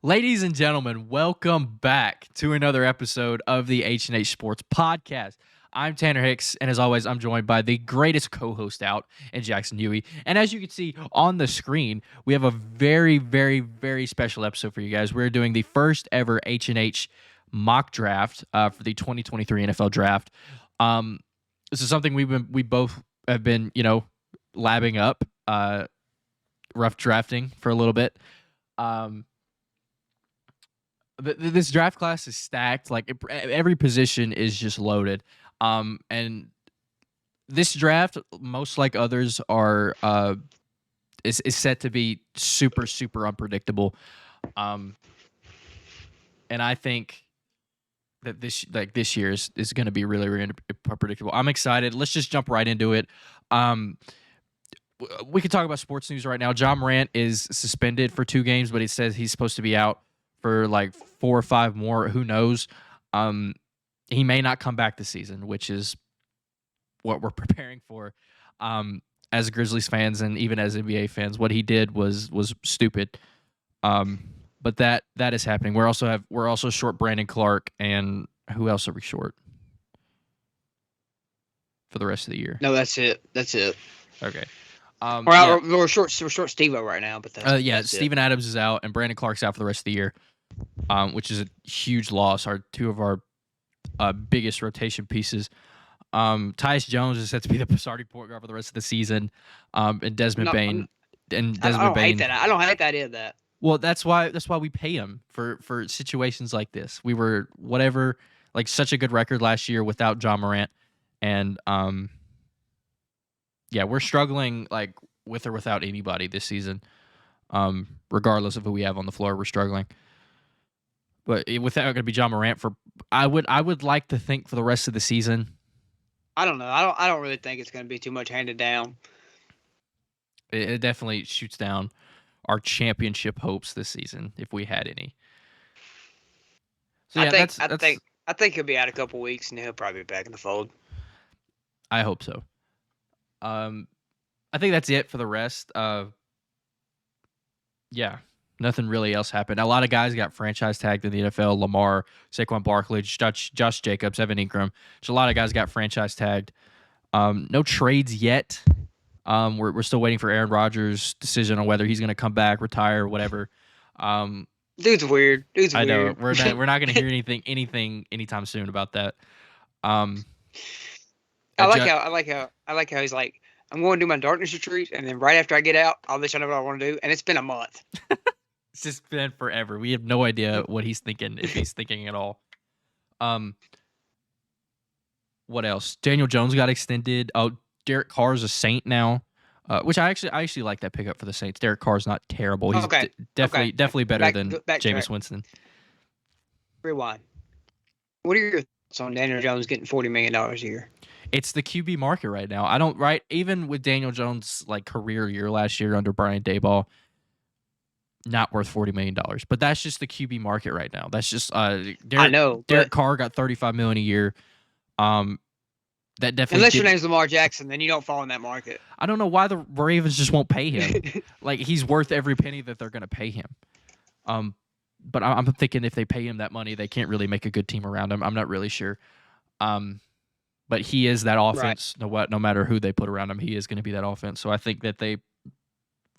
Ladies and gentlemen, welcome back to another episode of the H&H Sports Podcast. I'm Tanner Hicks, and as always, I'm joined by the greatest co-host out in Jackson Huey. And as you can see on the screen, we have a very, very, very special episode for you guys. We're doing the first ever H&H mock draft for the 2023 NFL Draft. This is something we both have been, labbing up, rough drafting for a little bit. This draft class is stacked. Like every position is just loaded. And this draft, most like others, is set to be super, super unpredictable. And I think that this year is going to be really, really unpredictable. I'm excited. Let's just jump right into it. We could talk about sports news right now. Ja Morant is suspended for 2 games, but he says he's supposed to be out for like 4 or 5 more. Who knows? He may not come back this season, which is what we're preparing for. As Grizzlies fans and even as NBA fans, what he did was stupid. But that is happening. We're also short Brandon Clark, and who else are we short for the rest of the year? No, that's it. Okay. We're short Steve-O right now, but that's Steven Adams is out, and Brandon Clark's out for the rest of the year, which is a huge loss. Two of our biggest rotation pieces. Tyus Jones is set to be the starting point guard for the rest of the season, and Desmond Bane. I don't hate that. I don't hate the idea of that. Well, that's why we pay him for situations like this. We were such a good record last year without Ja Morant, and we're struggling like with or without anybody this season. Regardless of who we have on the floor, we're struggling. But without going to be Ja Morant I would like to think for the rest of the season. I don't know. I don't really think it's going to be too much handed down. It definitely shoots down our championship hopes this season if we had any. So yeah, I think he'll be out a couple weeks and he'll probably be back in the fold. I hope so. I think that's it for the rest. Nothing really else happened. A lot of guys got franchise tagged in the NFL. Lamar, Saquon Barkley, Josh Jacobs, Evan Ingram. Just a lot of guys got franchise tagged. No trades yet. We're still waiting for Aaron Rodgers' decision on whether he's going to come back, retire, whatever. Dude's weird. I know. We're not going to hear anything anytime soon about that. I like how he's like, I'm going to do my darkness retreat, and then right after I get out, I'll let you know what I want to do. And it's been a month. It's just been forever. We have no idea what he's thinking, if he's thinking at all. What else? Daniel Jones got extended. Oh, Derek Carr's a Saint now, which I actually like that pickup for the Saints. Derek Carr's not terrible. He's definitely better than Jameis Winston. Rewind. What are your thoughts on Daniel Jones getting $40 million a year? It's the QB market right now. Even with Daniel Jones' like career year last year under Brian Daboll, not worth $40 million. But that's just the QB market right now. That's just Derek Carr got $35 million a year. That definitely unless your name's Lamar Jackson, then you don't fall in that market. I don't know why the Ravens just won't pay him. Like he's worth every penny that they're going to pay him. But I'm thinking if they pay him that money, they can't really make a good team around him. I'm not really sure. But he is that offense. Right. No matter who they put around him, he is going to be that offense. So I think that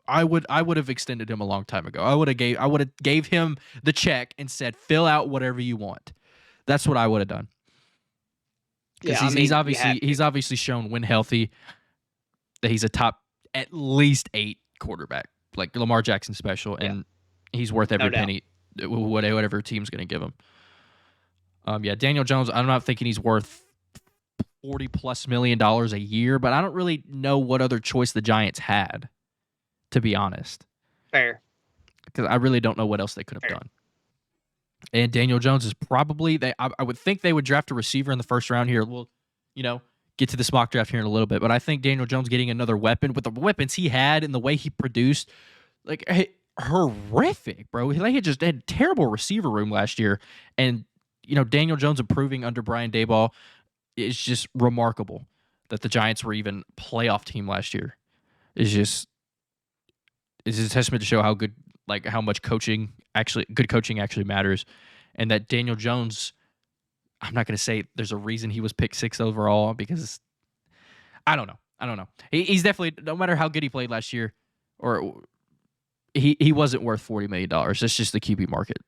I would have extended him a long time ago. I would have gave him the check and said, fill out whatever you want. That's what I would have done. Because he's obviously shown when healthy that he's a top at least 8 quarterback, like Lamar Jackson special, and he's worth every penny whatever team's going to give him. Daniel Jones, I'm not thinking he's worth $40+ million a year, but I don't really know what other choice the Giants had, to be honest. Fair. Because I really don't know what else they could have done. And Daniel Jones is probably I would think they would draft a receiver in the first round here. We'll, get to this mock draft here in a little bit, but I think Daniel Jones getting another weapon with the weapons he had and the way he produced, like horrific, bro. He just had a terrible receiver room last year, and Daniel Jones improving under Brian Daboll is just remarkable. That the Giants were even a playoff team last year is a testament to show how good, like how much coaching good coaching actually matters, and that Daniel Jones. I'm not going to say there's a reason he was picked 6th overall because I don't know. I don't know. He's definitely, no matter how good he played last year, or he wasn't worth $40 million. That's just the QB market.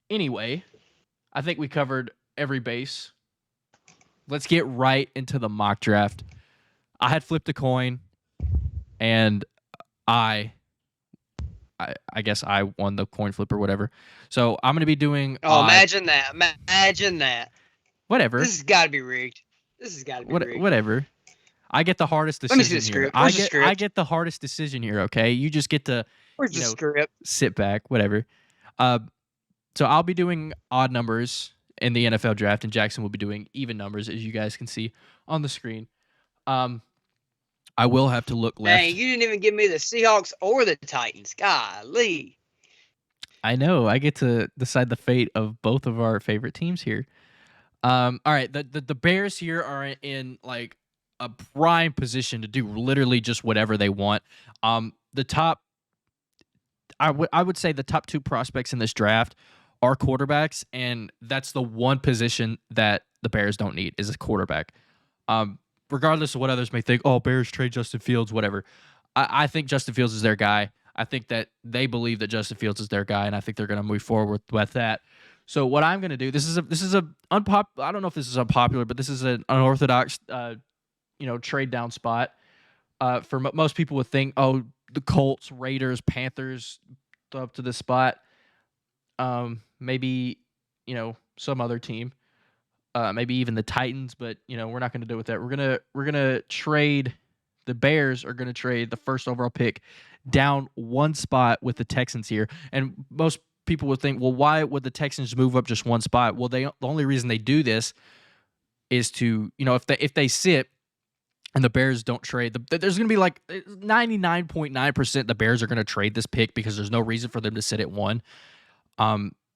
Anyway, I think we covered every base. Let's get right into the mock draft. I had flipped a coin, and I guess I won the coin flip or whatever. So I'm going to be doing. Oh, imagine that! Imagine that! Whatever. This has got to be rigged. This has got to be rigged. Whatever. I get the hardest decision Let me see the script. here. Where's the script? I get the hardest decision here. Okay, you just get to Where's the script? Sit back, whatever. So I'll be doing odd numbers in the NFL draft, and Jackson will be doing even numbers, as you guys can see on the screen. I will have to look left. Dang, you didn't even give me the Seahawks or the Titans. Golly. I know. I get to decide the fate of both of our favorite teams here. All right, the Bears here are in like a prime position to do literally just whatever they want. The top, I would say the top 2 prospects in this draft are quarterbacks, and that's the one position that the Bears don't need is a quarterback. Regardless of what others may think, oh, Bears trade Justin Fields, whatever. I think Justin Fields is their guy. I think that they believe that Justin Fields is their guy, and I think they're going to move forward with that. So what I'm going to do, this is a I don't know if this is unpopular, but this is an unorthodox, trade down spot. For most people would think, oh, the Colts, Raiders, Panthers, up to this spot. Maybe, some other team. Maybe even the Titans, but we're not going to do with that. We're gonna trade. The Bears are going to trade the first overall pick down one spot with the Texans here, and most people would think, well, why would the Texans move up just one spot? Well, the only reason they do this is to, if they sit and the Bears don't trade, there's going to be like 99.9% the Bears are going to trade this pick because there's no reason for them to sit at 1.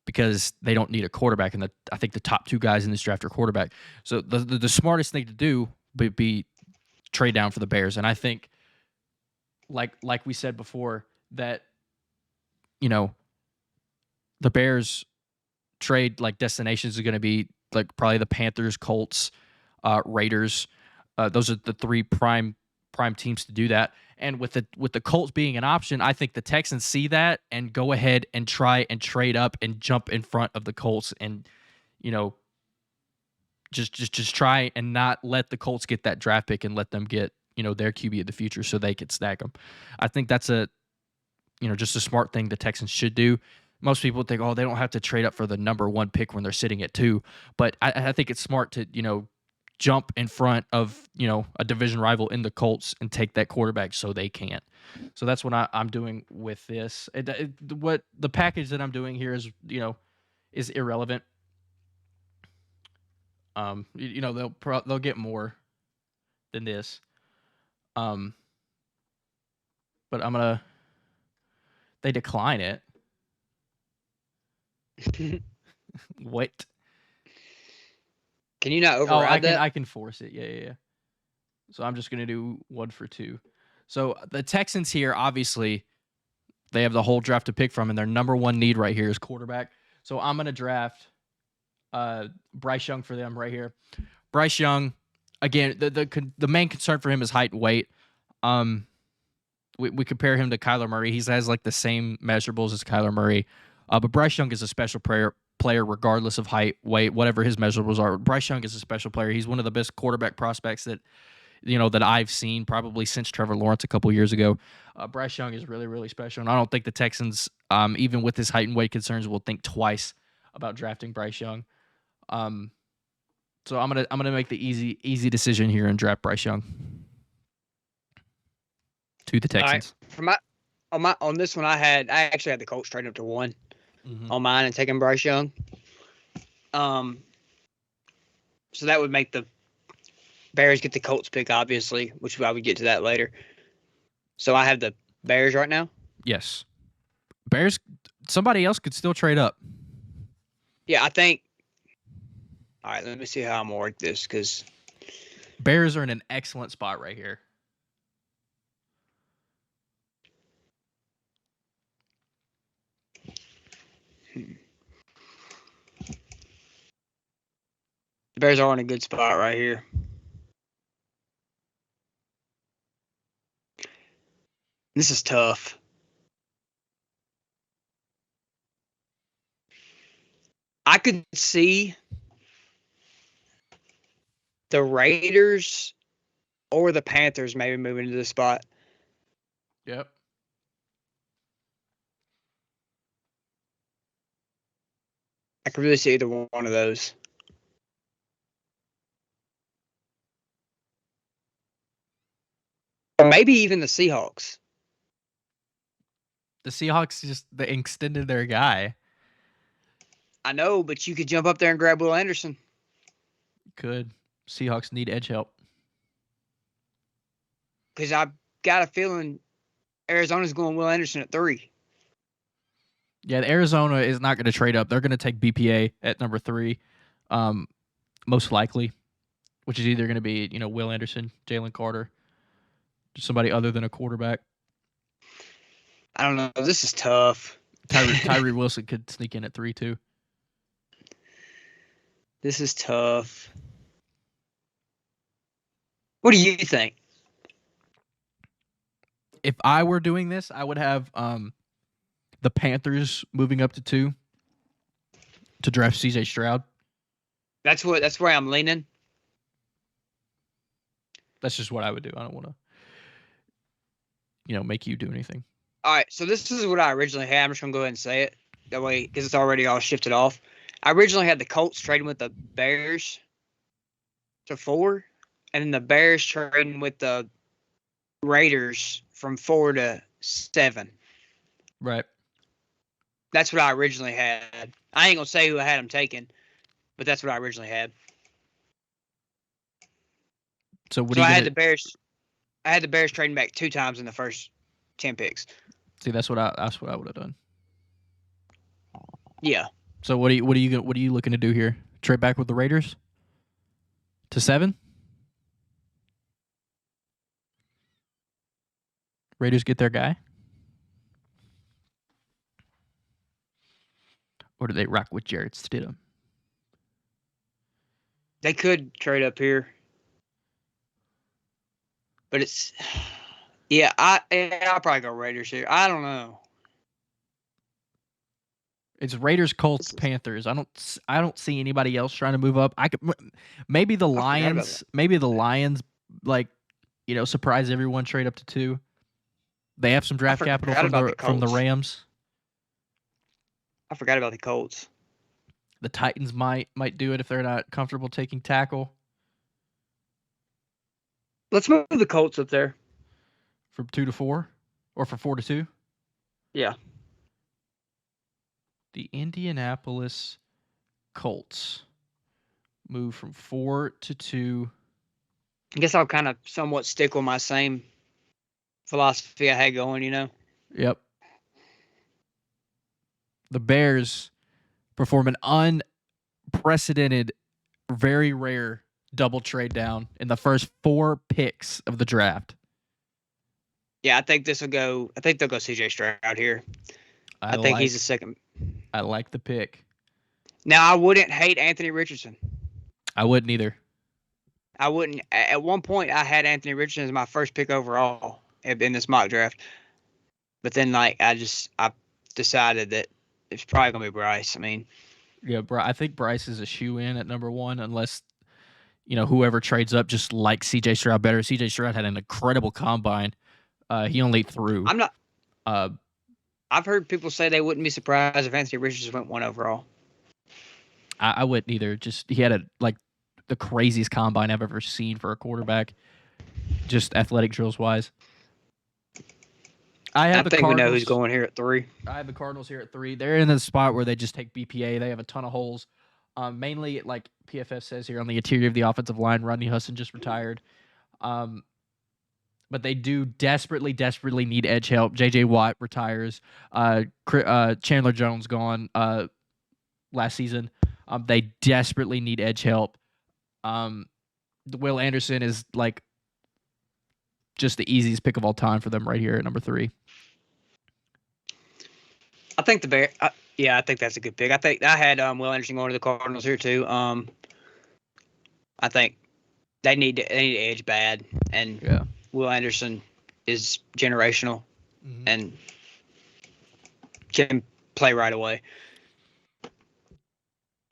Because they don't need a quarterback, and I think the top 2 guys in this draft are quarterback. So the smartest thing to do would be trade down for the Bears, and I think, like we said before, that the Bears trade like destinations are going to be like probably the Panthers, Colts, Raiders. Those are the 3 prime teams to do that. And with the Colts being an option, I think the Texans see that and go ahead and try and trade up and jump in front of the Colts and, just try and not let the Colts get that draft pick and let them get, their QB of the future so they could snag them. I think that's just a smart thing the Texans should do. Most people think, oh, they don't have to trade up for the number 1 pick when they're sitting at 2. But I think it's smart to, jump in front of a division rival in the Colts and take that quarterback so they can't. So that's what I'm doing with this. What the package that I'm doing here is is irrelevant. They'll get more than this. But they decline it. What? Can you not override that? I can force it. Yeah. So I'm just going to do 1 for 2. So the Texans here, obviously, they have the whole draft to pick from, and their number 1 need right here is quarterback. So I'm going to draft Bryce Young for them right here. Bryce Young, again, the main concern for him is height and weight. We compare him to Kyler Murray. He has like the same measurables as Kyler Murray. But Bryce Young is a special player regardless of height, weight, whatever his measurables are. Bryce Young is a special player. He's one of the best quarterback prospects that I've seen probably since Trevor Lawrence a couple years ago. Bryce Young is really, really special, and I don't think the Texans, even with his height and weight concerns, will think twice about drafting Bryce Young. So I'm gonna make the easy decision here and draft Bryce Young to the Texans. All right. On this one, I actually had the Colts trading up to 1 on mine and taking Bryce Young. So that would make the Bears get the Colts pick, obviously, which I would get to that later. So I have the Bears right now? Yes. Bears, somebody else could still trade up. Yeah, I think. All right, let me see how I'm going to work this, because Bears are in an excellent spot right here. The Bears are in a good spot right here. This is tough. I could see the Raiders or the Panthers maybe moving to the spot. Yep. I could really see either one of those. Or maybe even the Seahawks. The Seahawks they extended their guy. I know, but you could jump up there and grab Will Anderson. Could. Seahawks need edge help. Because I've got a feeling Arizona's going Will Anderson at 3. Yeah, Arizona is not going to trade up. They're going to take BPA at number 3, most likely, which is either going to be Will Anderson, Jalen Carter, just somebody other than a quarterback. I don't know. This is tough. Tyree Wilson could sneak in at 3 too. This is tough. What do you think? If I were doing this, I would have the Panthers moving up to 2 to draft CJ Stroud. That's where I'm leaning. That's just what I would do. I don't want to, make you do anything. All right, so this is what I originally had. I'm just gonna go ahead and say it that way because it's already all shifted off. I originally had the Colts trading with the Bears to 4, and then the Bears trading with the Raiders from 4 to 7. Right. That's what I originally had. I ain't gonna say who I had them taken, but that's what I originally had. So I had the Bears. I had the Bears trading back 2 times in the first 10 picks. See, that's what I would have done. Yeah. So what are you looking to do here? Trade back with the Raiders to 7? Raiders get their guy? Or do they rock with Jarrett Stidham? They could trade up here. But it's I'll probably go Raiders here. I don't know. It's Raiders, Colts, Panthers. I don't see anybody else trying to move up. Maybe the Lions. Maybe the Lions, surprise everyone, trade up to 2. They have some draft capital from the Rams. I forgot about the Colts. The Titans might do it if they're not comfortable taking tackle. Let's move the Colts up there. From 2 to 4? Or from 4 to 2? Yeah. The Indianapolis Colts move from 4 to 2. I guess I'll kind of somewhat stick with my same philosophy I had going, Yep. The Bears perform an unprecedented, very rare double trade down in the first 4 picks of the draft. Yeah, I think they'll go CJ Stroud here. I think he's the second. I like the pick. Now, I wouldn't hate Anthony Richardson. I wouldn't either. I wouldn't. At one point, I had Anthony Richardson as my first pick overall in this mock draft. But then, I decided that it's probably going to be Bryce. I mean. Yeah, I think Bryce is a shoe-in at number 1 unless, whoever trades up just likes CJ Stroud better. CJ Stroud had an incredible combine. He only threw. I'm not. I've heard people say they wouldn't be surprised if Anthony Richardson went 1 overall. I wouldn't either. Just he had the craziest combine I've ever seen for a quarterback, just athletic drills wise. I think we know who's going here at 3. I have the Cardinals here at 3. They're in the spot where they just take BPA. They have a ton of holes. Mainly, like PFF says here, on the interior of the offensive line. Rodney Hudson just retired. But they do desperately need edge help. J.J. Watt retires. Chandler Jones gone last season. They desperately need edge help. Will Anderson is just the easiest pick of all time for them right here at number 3. I think the Yeah, I think that's a good pick. I think I had Will Anderson going to the Cardinals here too. I think they need to edge bad, and Will Anderson is generational and can play right away.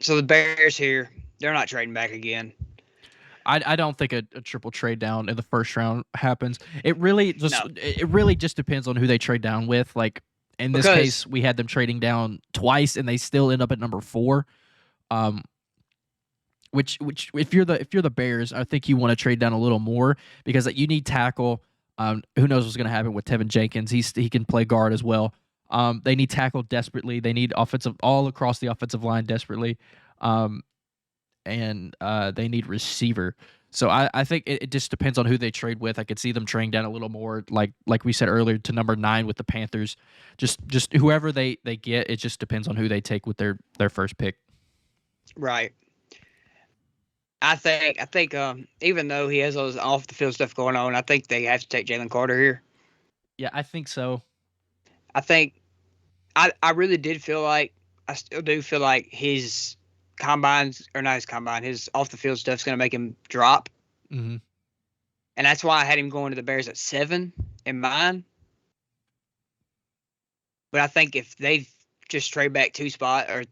So the Bears here, they're not trading back again. I don't think a triple trade down in the first round happens. It really just depends on who they trade down with. Like in this case, we had them trading down twice, and they still end up at number 4. Which if you're the Bears, I think you want to trade down a little more because you need tackle. Who knows what's going to happen with Tevin Jenkins? He can play guard as well. They need tackle desperately. They need offensive all across the offensive line desperately. And they need receiver. So I think it just depends on who they trade with. I could see them trading down a little more, like we said earlier, to number 9 with the Panthers. Just whoever they get, it just depends on who they take with their first pick. Right. I think even though he has those off the field stuff going on, I think they have to take Jalen Carter here. Yeah, I think so. I think I really did feel like I still do feel like his combines or not his combine, his off the field stuff's going to make him drop. Mm-hmm. And that's why I had him going to the Bears at 7 in mine. But I think if they just trade back 2 spots or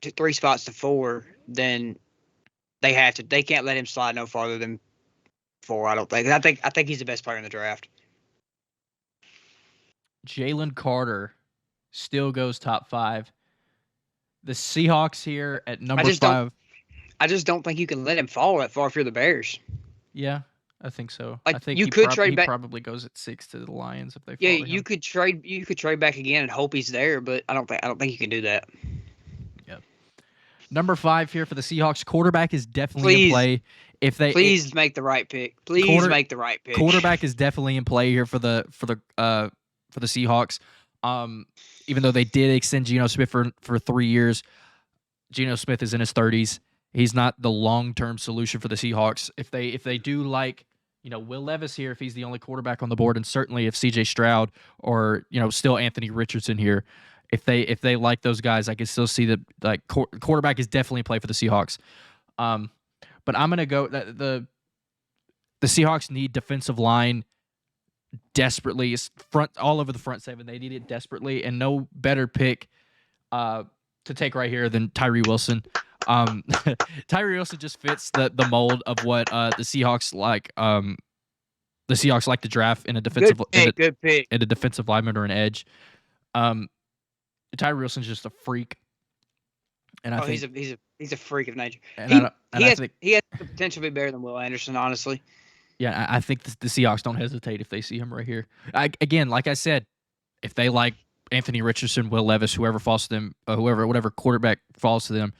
3 spots to 4, then they have to. They can't let him slide no farther than 4. I don't think. I think he's the best player in the draft. Jalen Carter still goes top 5. The Seahawks here at number 5. I just don't think you can let him fall that far if you're the Bears. Yeah, I think so. Like, I think you could trade back. He probably goes at 6 to the Lions if they. Yeah, you could trade. You could trade back again and hope he's there, but I don't think you can do that. Yep. Number 5 here for the Seahawks. Quarterback is definitely in play. If they make the right pick. Please make the right pick. Quarterback is definitely in play here for the Seahawks. Even though they did extend Geno Smith for 3 years, Geno Smith is in his 30s. He's not the long-term solution for the Seahawks. If they do like, Will Levis here, if he's the only quarterback on the board, and certainly if C.J. Stroud or still Anthony Richardson here, if they like those guys, I can still see that like quarterback is definitely in play for the Seahawks. But I'm gonna go the Seahawks need defensive line desperately. It's all over the front 7. They need it desperately, and no better pick to take right here than Tyree Wilson. Tyree Wilson just fits the mold of what the Seahawks like. The Seahawks like to draft in a defensive good pick. In a defensive lineman or an edge. Tyree Wilson's just a freak, and I think he's a freak of nature. He has the potential to be better than Will Anderson, honestly. Yeah, I think the Seahawks don't hesitate if they see him right here. Again, like I said, if they like Anthony Richardson, Will Levis, whoever falls to them, whatever quarterback falls to them,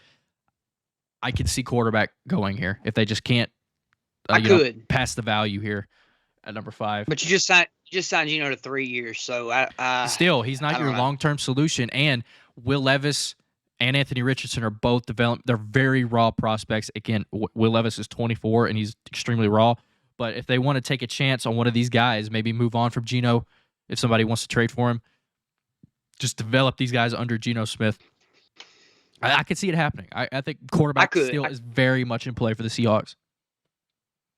I can see quarterback going here if they just can't pass the value here at number 5. But you just signed Geno to 3 years, so still he's not your long-term solution. And Will Levis and Anthony Richardson are both developed. They're very raw prospects. Again, Will Levis is 24 and he's extremely raw. But if they want to take a chance on one of these guys, maybe move on from Geno, if somebody wants to trade for him, just develop these guys under Geno Smith. I could see it happening. I think quarterback still is very much in play for the Seahawks.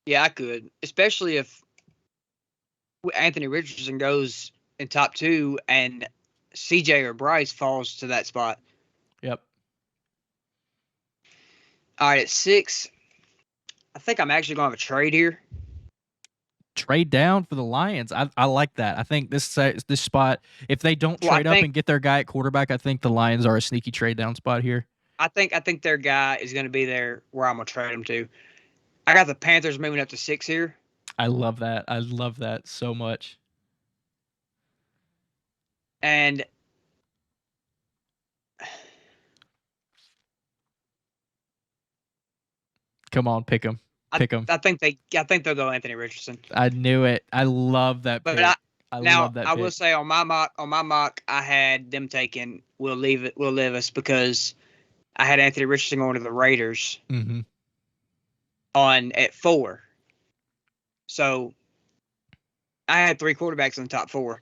Yeah, I could, especially if Anthony Richardson goes in top 2 and CJ or Bryce falls to that spot. Yep. All right, at 6, I think I'm actually going to have a trade here. Trade down for the Lions. I like that. I think this spot, if they don't trade up and get their guy at quarterback, I think the Lions are a sneaky trade down spot here. I think their guy is going to be there where I'm going to trade him to. I got the Panthers moving up to 6 here. I love that. I love that so much. And come on, pick them. Pick them. I think they'll go Anthony Richardson. I knew it. I love that pick. But I will say on my mock, I had them taking Will Levis because I had Anthony Richardson going to the Raiders at 4. So I had 3 quarterbacks in the top 4.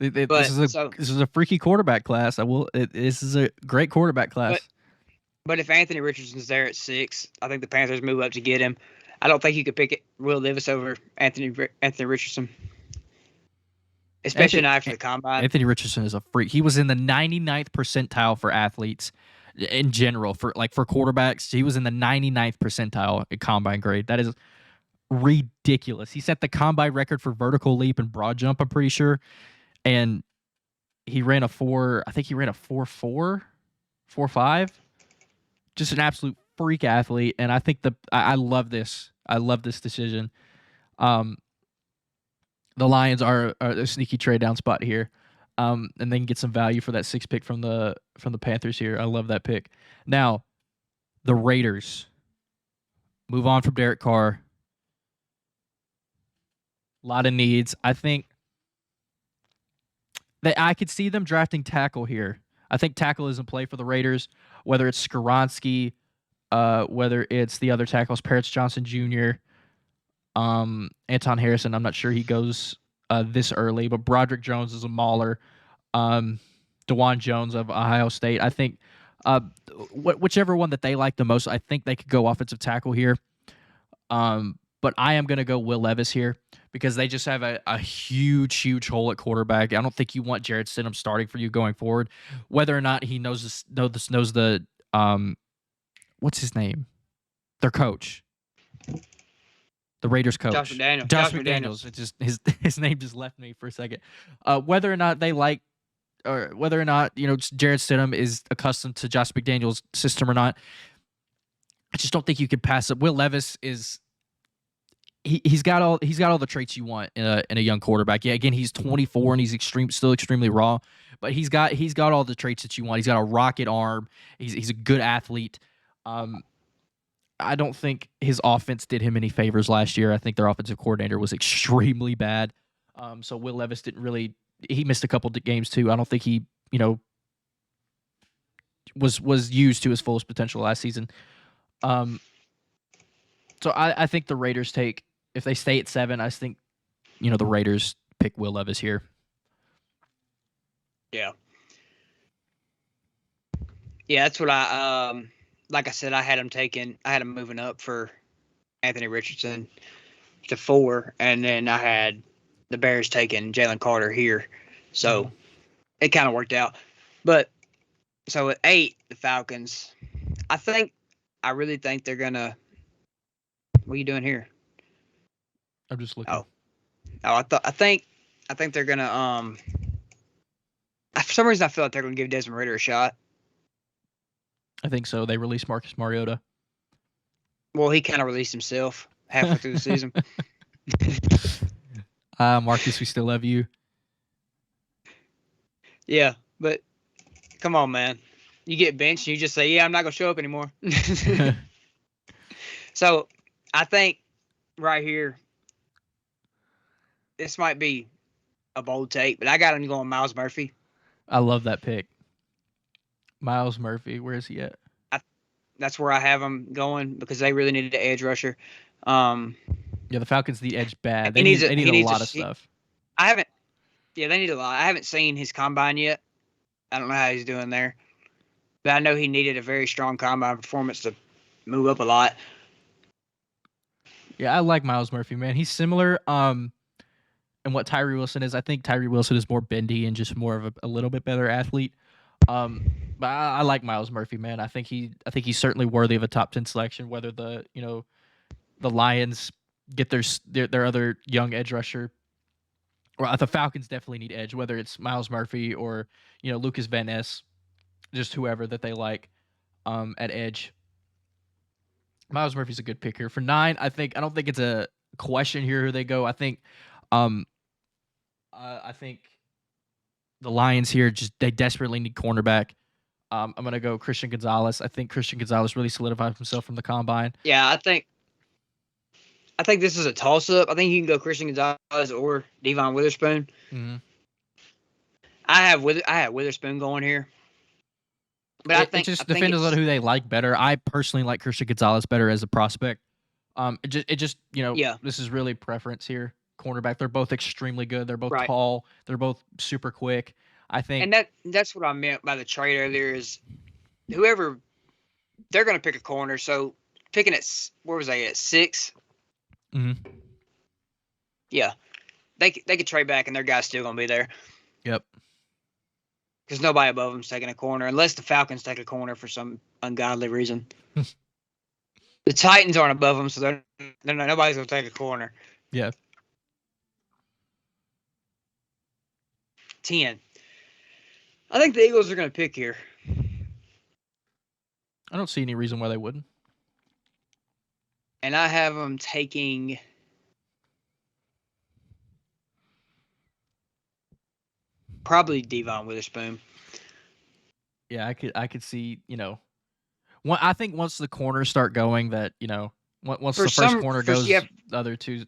But this is a freaky quarterback class. This is a great quarterback class. But if Anthony Richardson's there at 6, I think the Panthers move up to get him. I don't think you could pick Will Levis over Anthony Richardson, especially not after the combine. Anthony Richardson is a freak. He was in the 99th percentile for athletes in general for quarterbacks. He was in the 99th percentile at combine grade. That is ridiculous. He set the combine record for vertical leap and broad jump, I'm pretty sure. And he ran a 4.4, 4.5. Just an absolute freak athlete. And I think I love this. I love this decision. The Lions are a sneaky trade down spot here. And they can get some value for that 6th pick from the Panthers here. I love that pick. Now, the Raiders move on from Derek Carr. A lot of needs. I think that I could see them drafting tackle here. I think tackle is in play for the Raiders, whether it's Skoronski, whether it's the other tackles, Paris Johnson Jr., Anton Harrison. I'm not sure he goes this early, but Broderick Jones is a mauler. DeJuan Jones of Ohio State. I think whichever one that they like the most, I think they could go offensive tackle here. But I am going to go Will Levis here because they just have a huge hole at quarterback. I don't think you want Jarrett Stidham starting for you going forward, whether or not he knows the what's his name? Their coach. The Raiders coach. Josh McDaniels. Josh McDaniels. It just his name just left me for a second. Whether or not they like or whether or not, Jarrett Stidham is accustomed to Josh McDaniels' system or not, I just don't think you could pass up. Will Levis is he's got all the traits you want in a young quarterback. Yeah, again, he's 24 and he's still extremely raw, but he's got all the traits that you want. He's got a rocket arm. He's a good athlete. I don't think his offense did him any favors last year. I think their offensive coordinator was extremely bad. So Will Levis he missed a couple of games too. I don't think he, was used to his fullest potential last season. So I think the Raiders if they stay at 7, I think, the Raiders pick Will Levis here. Yeah. Yeah, that's what like I said, I had him moving up for Anthony Richardson to 4, and then I had the Bears taking Jalen Carter here. So it kind of worked out. But so at 8, the Falcons, I really think they're going to – what are you doing here? I'm just looking. Oh, I think they're going to for some reason I feel like they're going to give Desmond Ridder a shot. I think so. They released Marcus Mariota. Well, he kind of released himself halfway through the season. Marcus, we still love you. Yeah, but come on, man. You get benched and you just say, yeah, I'm not going to show up anymore. So I think right here, this might be a bold take, but I got him going Myles Murphy. I love that pick. Myles Murphy, where is he at? That's where I have him going because they really needed an edge rusher. Yeah, the Falcons need edge bad. They need a lot of stuff. They need a lot. I haven't seen his combine yet. I don't know how he's doing there. But I know he needed a very strong combine performance to move up a lot. Yeah, I like Myles Murphy, man. He's similar in what Tyree Wilson is. I think Tyree Wilson is more bendy and just more of a little bit better athlete. But I like Myles Murphy, man. I think he's certainly worthy of a top 10 selection. Whether the Lions get their other young edge rusher, or the Falcons definitely need edge. Whether it's Myles Murphy or Lucas Van Ness, just whoever that they like at edge. Myles Murphy's a good pick here for 9. I don't think it's a question here who they go. I think the Lions here they desperately need cornerback. I'm gonna go Christian Gonzalez. I think Christian Gonzalez really solidified himself from the combine. Yeah, I think this is a toss-up. I think you can go Christian Gonzalez or Devon Witherspoon. Mm-hmm. I have Witherspoon going here, but I think it just depends on who they like better. I personally like Christian Gonzalez better as a prospect. This is really preference here. cornerback. They're both extremely good. They're both Right. tall. They're both super quick. I think. And that's what I meant by the trade earlier is whoever they're going to pick a corner. So picking at where was I at 6? Mm-hmm. Yeah, they could trade back and their guy's still going to be there. Yep. Because nobody above them's taking a corner unless the Falcons take a corner for some ungodly reason. The Titans aren't above them, so they're nobody's going to take a corner. Yeah. 10. I think the Eagles are going to pick here. I don't see any reason why they wouldn't. And I have them taking probably Devon Witherspoon. Yeah, I could see, I think once the corners start going, that once the first corner goes, the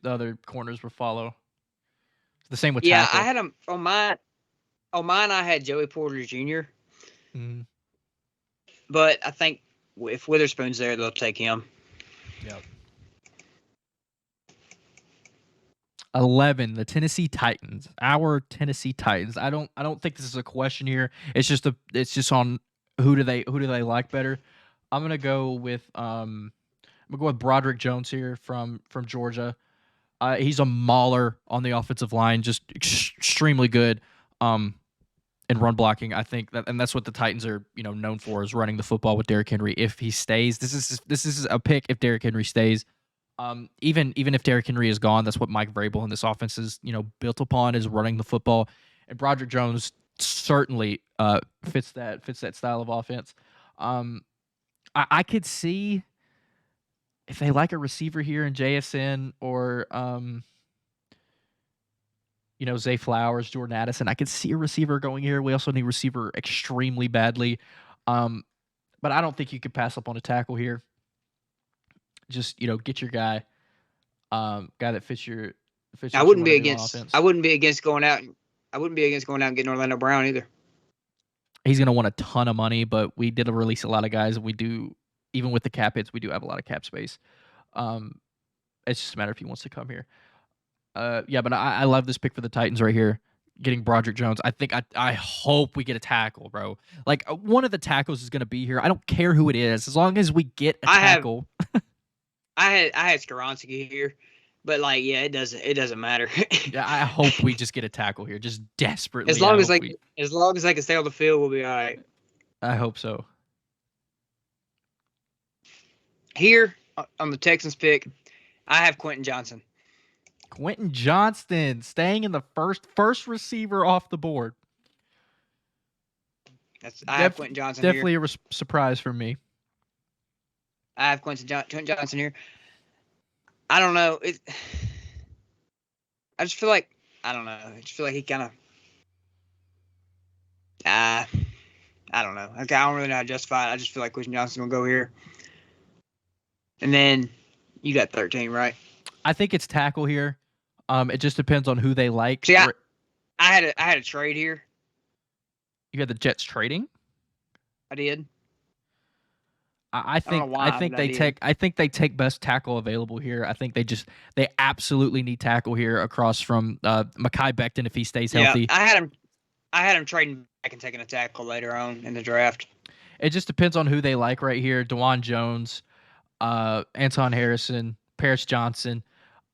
other corners will follow. The same with tackle. I had them on mine. On mine, I had Joey Porter Jr. Mm-hmm. But I think if Witherspoon's there, they'll take him. Yep. 11, the Tennessee Titans. Our Tennessee Titans. I don't think this is a question here. It's just on who do they like better. I'm gonna go with Broderick Jones here from Georgia. He's a mauler on the offensive line, just extremely good in run blocking. I think that, and that's what the Titans are known for, is running the football with Derrick Henry. If he stays, this is a pick. If Derrick Henry stays. Even if Derrick Henry is gone, that's what Mike Vrabel and this offense is, built upon, is running the football. And Broderick Jones certainly fits that style of offense. I could see if they like a receiver here in JSN or Zay Flowers, Jordan Addison. I could see a receiver going here. We also need receiver extremely badly. But I don't think you could pass up on a tackle here. Just get your guy that fits your. I wouldn't be against going out. I wouldn't be against going out and getting Orlando Brown either. He's going to want a ton of money, but we did release a lot of guys. We do, even with the cap hits, we do have a lot of cap space. It's just a matter if he wants to come here. But I love this pick for the Titans right here. Getting Broderick Jones. I hope we get a tackle, bro. Like, one of the tackles is going to be here. I don't care who it is, as long as we get a tackle. I had Skoronski here, but it doesn't matter. Yeah, I hope we just get a tackle here, just desperately. As long as they can stay on the field, we'll be all right. I hope so. Here on the Texans pick, I have Quentin Johnston. Quentin Johnston staying in the first receiver off the board. I have Quentin Johnston definitely here. A surprise for me. I have Quentin Johnston here. I don't know. I just feel like I don't know. I just feel like he kind of. I don't know. I don't really know how to justify it. I just feel like Quentin Johnston will go here. And then you got 13, right? I think it's tackle here. It just depends on who they like. See, I had a trade here. You had the Jets trading? I did. I think they take best tackle available here. I think they absolutely need tackle here across from Mekhi Becton if he stays healthy. Yeah, I had him trading back and taking a tackle later on in the draft. It just depends on who they like right here. DeJuan Jones, Anton Harrison, Paris Johnson,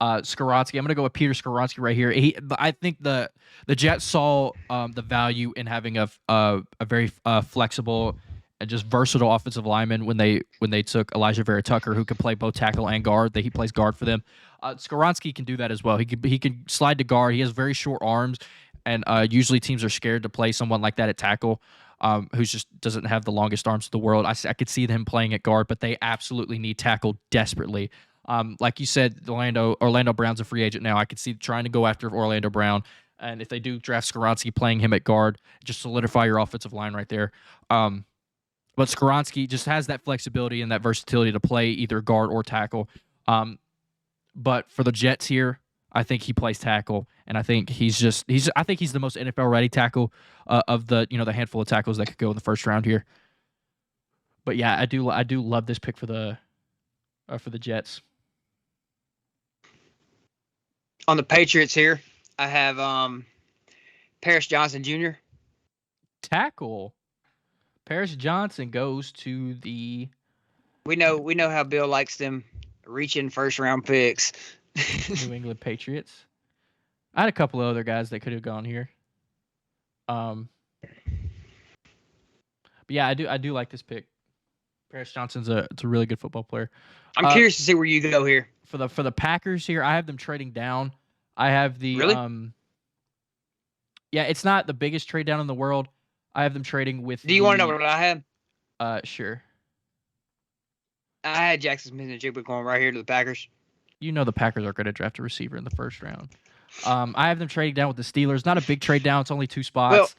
Skoronski. I'm going to go with Peter Skoronski right here. I think the Jets saw the value in having a very flexible and just versatile offensive lineman when they took Elijah Vera Tucker, who could play both tackle and guard. He plays guard for them. Skoronski can do that as well. He can slide to guard. He has very short arms, and usually teams are scared to play someone like that at tackle, who just doesn't have the longest arms in the world. I could see them playing at guard, but they absolutely need tackle desperately. Like you said, Orlando Brown's a free agent now. I could see trying to go after Orlando Brown, and if they do draft Skoronski, playing him at guard, just solidify your offensive line right there. But Skoronski just has that flexibility and that versatility to play either guard or tackle. But for the Jets here, I think he plays tackle, and I think he's the most NFL ready tackle of the handful of tackles that could go in the first round here. But yeah, I do love this pick for the Jets. On the Patriots here, I have Paris Johnson Jr. Tackle. Paris Johnson goes to the. We know how Bill likes them reaching first round picks. New England Patriots. I had a couple of other guys that could have gone here. But yeah, I do like this pick. Paris Johnson's it's a really good football player. I'm curious to see where you go here. For the Packers here, I have them trading down. I have the Really? Yeah, it's not the biggest trade down in the world. I have them trading with. Do you want to know what I had? Sure. I had Jackson Smith-Njigba going right here to the Packers. You know the Packers are going to draft a receiver in the first round. I have them trading down with the Steelers. Not a big trade down. It's only 2 spots.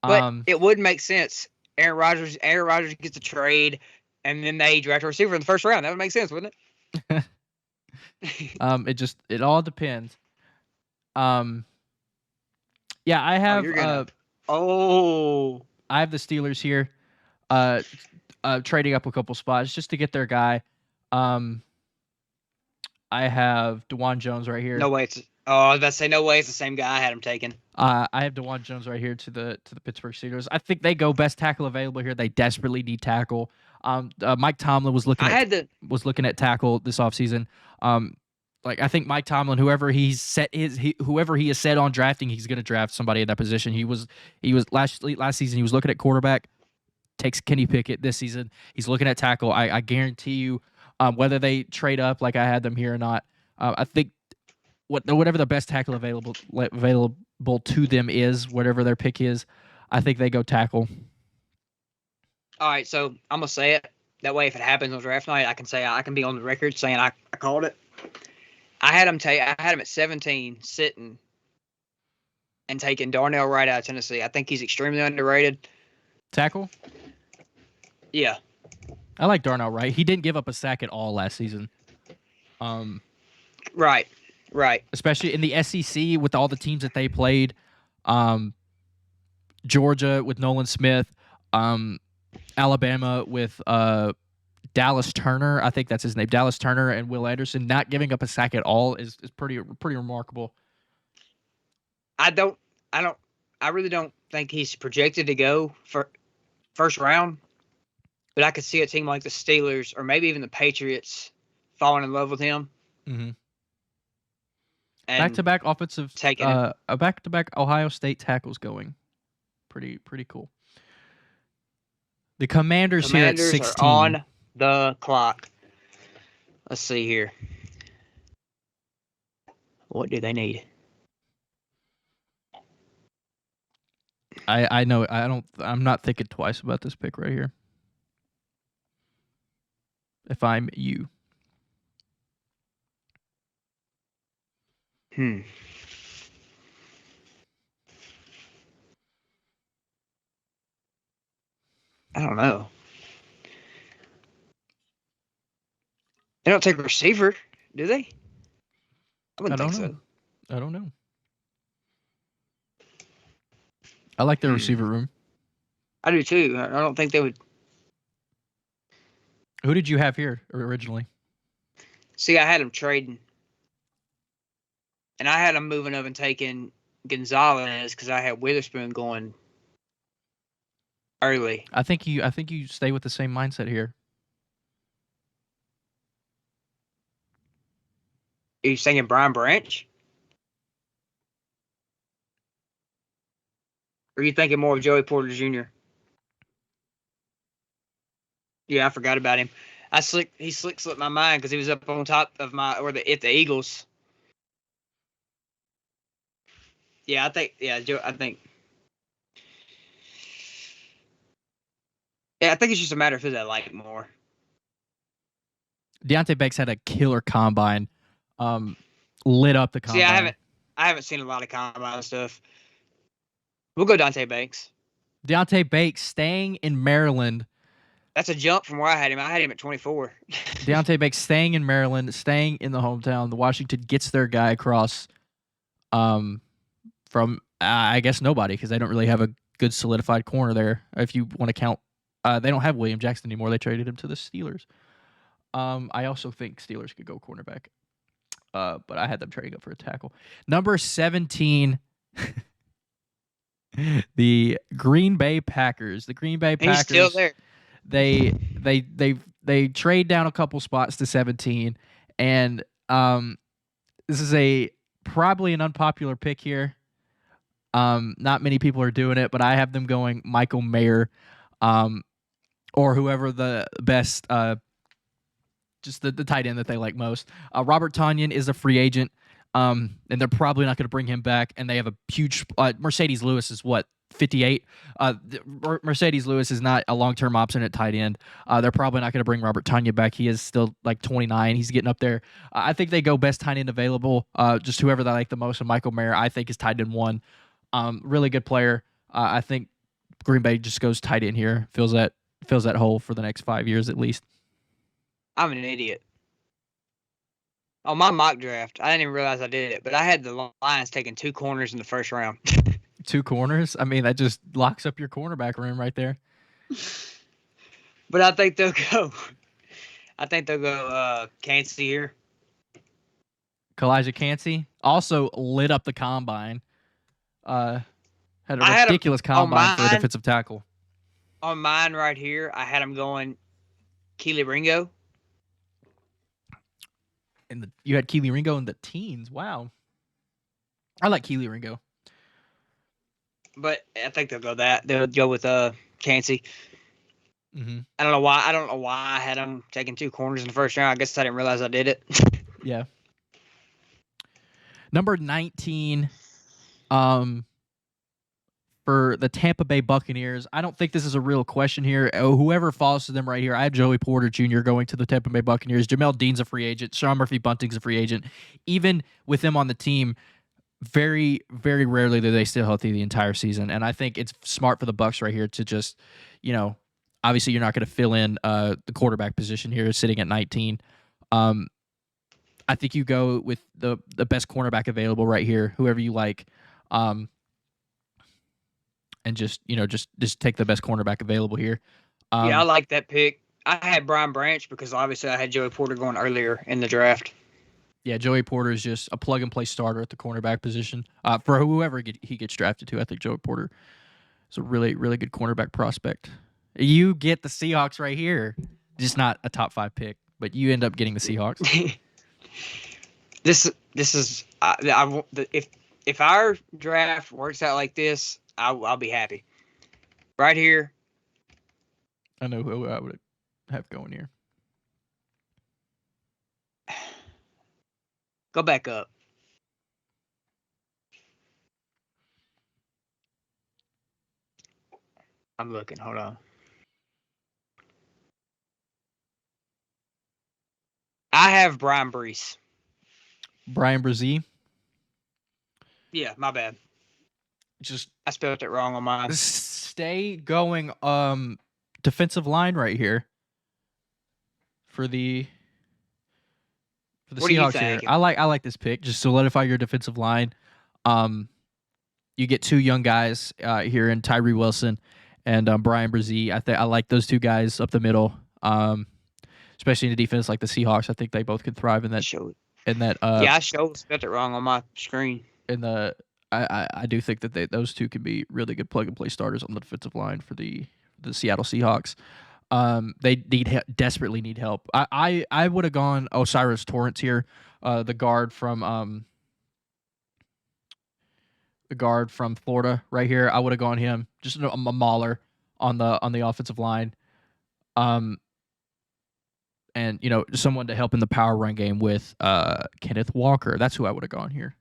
Well, but it would make sense. Aaron Rodgers gets a trade, and then they draft a receiver in the first round. That would make sense, wouldn't it? It all depends. Yeah, I have I have the Steelers here. Trading up a couple spots just to get their guy. I have DeJuan Jones right here. No way. I was about to say no way. It's the same guy I had him taken. I have DeJuan Jones right here to the Pittsburgh Steelers. I think they go best tackle available here. They desperately need tackle. Mike Tomlin was looking at tackle this offseason. I think Mike Tomlin, whoever he has said on drafting, he's going to draft somebody in that position. He was last season. He was looking at quarterback. Takes Kenny Pickett this season. He's looking at tackle. I guarantee you, whether they trade up like I had them here or not, I think whatever the best tackle available to them is, whatever their pick is, I think they go tackle. All right, so I'm gonna say it that way. If it happens on draft night, I can be on the record saying I called it. I had him at 17, sitting and taking Darnell Wright out of Tennessee. I think he's extremely underrated. Tackle? Yeah. I like Darnell Wright. He didn't give up a sack at all last season. Right. Especially in the SEC with all the teams that they played. Georgia with Nolan Smith. Alabama with Dallas Turner. I think that's his name. Dallas Turner and Will Anderson. Not giving up a sack at all is pretty remarkable. I really don't think he's projected to go for first round, but I could see a team like the Steelers or maybe even the Patriots falling in love with him. Mm-hmm. Back-to-back offensive, back-to-back Ohio State tackles going. Pretty cool. The Commanders here at 16. Are on the clock. Let's see here. What do they need? I know. I'm not thinking twice about this pick right here. If I'm you. I don't know. They don't take a receiver, do they? I wouldn't think so. I don't know. I like their receiver room. I do too. I don't think they would. Who did you have here originally? See, I had them trading. And I had them moving up and taking Gonzalez because I had Witherspoon going early. I think you stay with the same mindset here. Are you saying Brian Branch? Or are you thinking more of Joey Porter Jr.? Yeah, I forgot about him. He slipped my mind because he was up on top of the Eagles. Yeah, I think it's just a matter of who I like more. Deontay Banks had a killer combine. Lit up the combine. See, I haven't seen a lot of combine stuff. We'll go Deontay Banks. Deontay Banks staying in Maryland. That's a jump from where I had him. I had him at 24. Deontay Banks staying in Maryland, staying in the hometown. The Washington gets their guy across from, I guess, nobody because they don't really have a good solidified corner there. If you want to count, they don't have William Jackson anymore. They traded him to the Steelers. I also think Steelers could go cornerback. but I had them trading up for a tackle. Number 17, the Green Bay Packers. The Green Bay Packers. He's still there. They trade down a couple spots to 17, and this is probably an unpopular pick here. Not many people are doing it, but I have them going Michael Mayer, or whoever the best, just the tight end that they like most. Robert Tonyan is a free agent, and they're probably not going to bring him back. And they have a huge Mercedes Lewis is what, 58. Mercedes Lewis is not a long-term option at tight end. They're probably not going to bring Robert Tonyan back. He is still like 29. He's getting up there. I think they go best tight end available. Just whoever they like the most. And Michael Mayer, I think, is tight end 1. Really good player. I think Green Bay just goes tight end here. Fills that hole for the next 5 years at least. I'm an idiot. On my mock draft, I didn't even realize I did it, but I had the Lions taking 2 corners in the first round. 2 corners? I mean, that just locks up your cornerback room right there. But I think they'll go. Kancey here. Kalijah Kancey also lit up the combine. Had a ridiculous combine for a defensive tackle. On mine right here, I had him going Kelee Ringo. You had Kelee Ringo in the teens. Wow. I like Kelee Ringo. But I think they'll go that. They'll go with Kancey. Mm-hmm. I don't know why I had him taking 2 corners in the first round. I guess I didn't realize I did it. Yeah. Number 19, for the Tampa Bay Buccaneers. I don't think this is a real question here. Whoever falls to them right here, I have Joey Porter Jr. going to the Tampa Bay Buccaneers. Jamel Dean's a free agent. Sean Murphy-Bunting's a free agent. Even with them on the team, very, very rarely do they stay healthy the entire season. And I think it's smart for the Bucs right here to just, obviously you're not going to fill in the quarterback position here sitting at 19. I think you go with the best cornerback available right here, whoever you like. And just take the best cornerback available here. Yeah, I like that pick. I had Brian Branch because obviously I had Joey Porter going earlier in the draft. Yeah, Joey Porter is just a plug-and-play starter at the cornerback position. For whoever he gets drafted to, I think Joey Porter is a really, really good cornerback prospect. You get the Seahawks right here. Just not a top 5 pick, but you end up getting the Seahawks. This is if our draft works out like this, I'll be happy. Right here. I know who I would have going here. Go back up. I'm looking. Hold on. I have Brian Brees. Brian Brzee? Yeah, my bad. Just I spelled it wrong on mine. Stay going defensive line right here for the Seahawks here. I like this pick. Just solidify your defensive line. You get 2 young guys here in Tyree Wilson and Brian Brzee. I like those 2 guys up the middle. Especially in a defense like the Seahawks. I think they both could thrive in that. I spelled it wrong on my screen. I do think that those 2 can be really good plug-and-play starters on the defensive line for the Seattle Seahawks. They desperately need help. I would have gone O'Cyrus Torrence here, the guard from Florida right here. I would have gone him, just a mauler on the offensive line. And someone to help in the power run game with Kenneth Walker. That's who I would have gone here.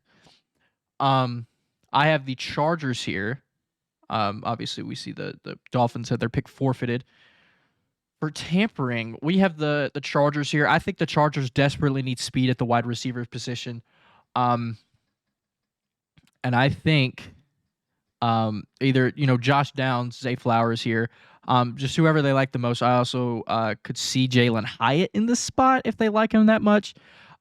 I have the Chargers here. Obviously, we see the Dolphins had their pick forfeited for tampering. We have the Chargers here. I think the Chargers desperately need speed at the wide receiver position. And I think either Josh Downs, Zay Flowers here, just whoever they like the most. I also could see Jalen Hyatt in this spot if they like him that much.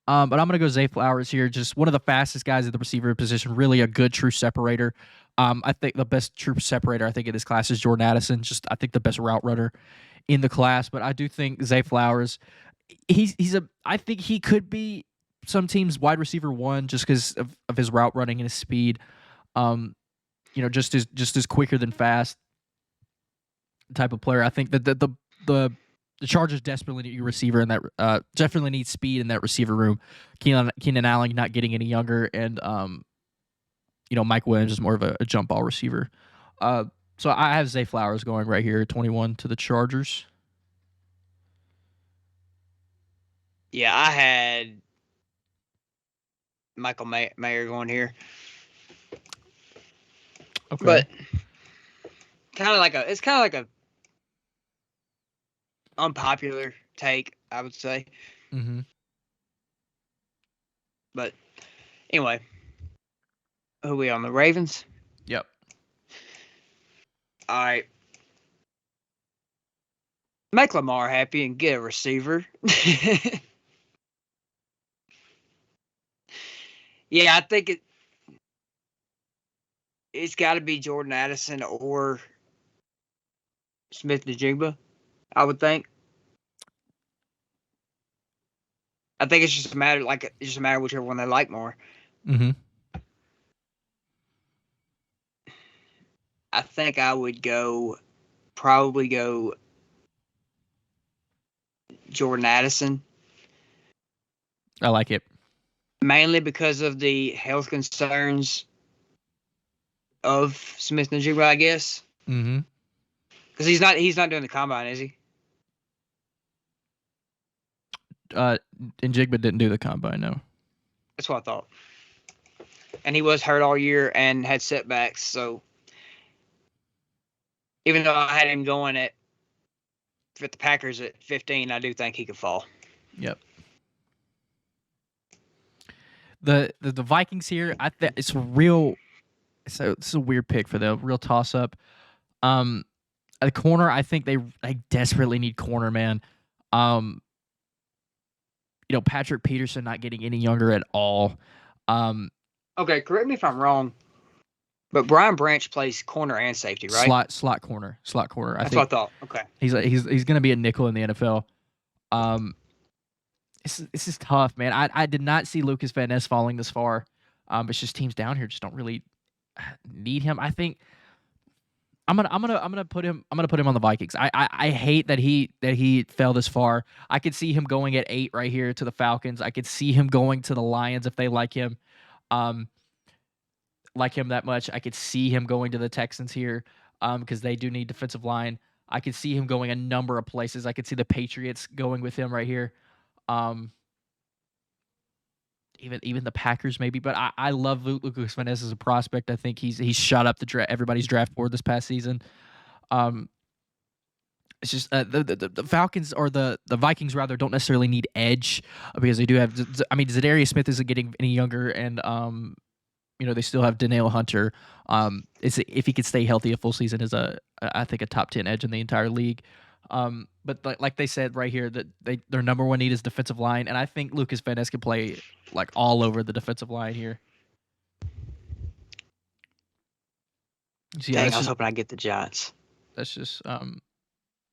But I'm going to go Zay Flowers here. Just one of the fastest guys at the receiver position. Really a good true separator. I think the best true separator in this class is Jordan Addison. Just I think the best route runner in the class. But I do think Zay Flowers, I think he could be some teams wide receiver 1 just because of his route running and his speed. Just as quicker than fast type of player. I think that the Chargers desperately need a receiver in that. Definitely need speed in that receiver room. Keenan Allen not getting any younger, and Mike Williams is more of a jump ball receiver. So I have Zay Flowers going right here, 21 to the Chargers. Yeah, I had Michael Mayer going here. Okay. But it's kind of like a unpopular take, I would say. Mm-hmm. But anyway, who are we on? The Ravens? Yep. All right. Make Lamar happy and get a receiver. Yeah, I think it's got to be Jordan Addison or Smith-Njigba, I would think. I think it's just a matter whichever one they like more. Mm-hmm. I think I would probably go Jordan Addison. I like it. Mainly because of the health concerns of Smith-Njigba, I guess. Mm-hmm. Because he's not doing the combine, is he? Njigba didn't do the combine, no. That's what I thought. And he was hurt all year and had setbacks, so even though I had him going for the Packers at 15, I do think he could fall. Yep. The Vikings here, it's real. It's a weird pick for them. Real toss up. A corner, I think they desperately need corner, man. Patrick Peterson not getting any younger at all. Okay, correct me if I'm wrong, but Brian Branch plays corner and safety, right? Slot corner. That's what I thought. Okay. He's going to be a nickel in the NFL. This is tough, man. I did not see Lucas Van Ness falling this far. It's just teams down here just don't really need him. I think I'm gonna put him on the Vikings. I hate that he fell this far. I could see him going at 8 right here to the Falcons. I could see him going to the Lions if they like him that much. I could see him going to the Texans here because they do need defensive line. I could see him going a number of places. I could see the Patriots going with him right here. Even the Packers maybe, but I love Lucas Van Ness as a prospect. I think he's shot up everybody's draft board this past season. It's just the Falcons or the Vikings rather don't necessarily need edge because they do have. Zadarius Smith isn't getting any younger, and they still have Danielle Hunter. If he could stay healthy, a full season is I think a top 10 edge in the entire league. But like they said right here, that their number one need is defensive line, and I think Lucas Van Ness can play like all over the defensive line here. So, yeah, I was hoping I'd get the Giants. That's just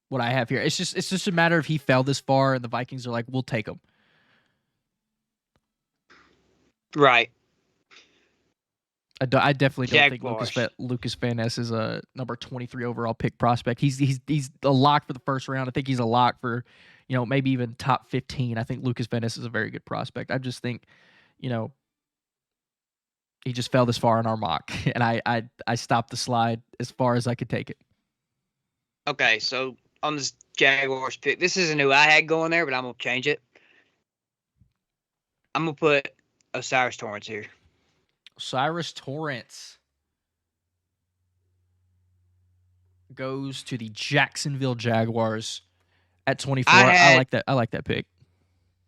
what I have here. It's just a matter of he fell this far, and the Vikings are like, we'll take him. Right. I definitely don't think Lucas Van Ness is a number 23 overall pick prospect. He's a lock for the first round. I think he's a lock for, maybe even top 15. I think Lucas Van Ness is a very good prospect. I just think, he just fell this far in our mock, and I stopped the slide as far as I could take it. Okay, so on this Jaguars pick, this isn't who I had going there, but I'm gonna change it. I'm gonna put O'Cyrus Torrence here. Cyrus Torrence goes to the Jacksonville Jaguars at 24. I like that. I like that pick.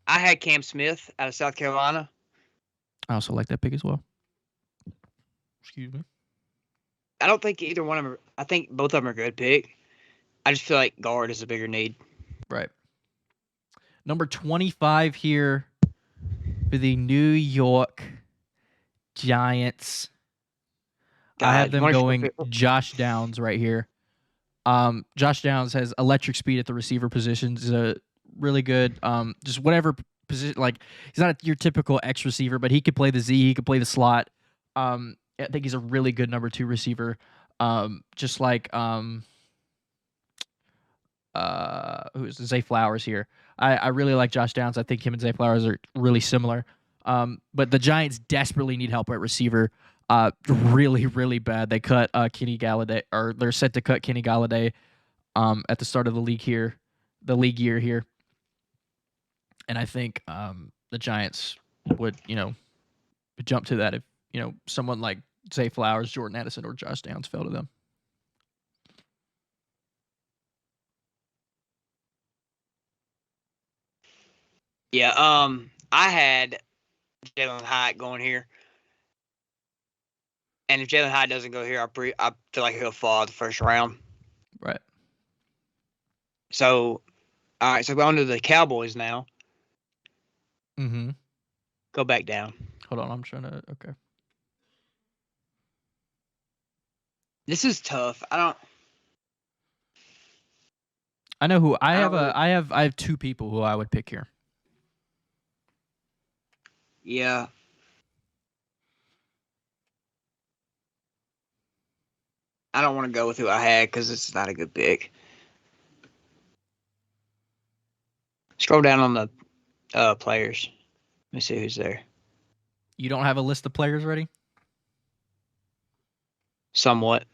I had Cam Smith out of South Carolina. I also like that pick as well. Excuse me. I don't think either one of them. I think both of them are good pick. I just feel like guard is a bigger need. Right. Number 25 here for the New York Giants. I have them going Josh Downs right here. Josh Downs has electric speed at the receiver positions. Is a really good, just whatever position. Like he's not your typical X receiver, but he could play the Z. He could play the slot. I think he's a really good number 2 receiver. Just like who's Zay Flowers here. I really like Josh Downs. I think him and Zay Flowers are really similar. But the Giants desperately need help at receiver. Really, really bad. They cut Kenny Galladay, or they're set to cut Kenny Galladay at the start of the league year here. And I think the Giants would, jump to that if, someone like Zay Flowers, Jordan Addison, or Josh Downs fell to them. Yeah, I had Jalen Hyatt going here. And if Jalen Hyatt doesn't go here, I feel like he'll fall the first round. Right. So, all right, so we're on to the Cowboys now. Mm-hmm. Go back down. Hold on, I'm trying to. Okay. This is tough. I know who I have. I have 2 people who I would pick here. Yeah. I don't want to go with who I had because it's not a good pick. Scroll down on the players. Let me see who's there. You don't have a list of players ready? Somewhat.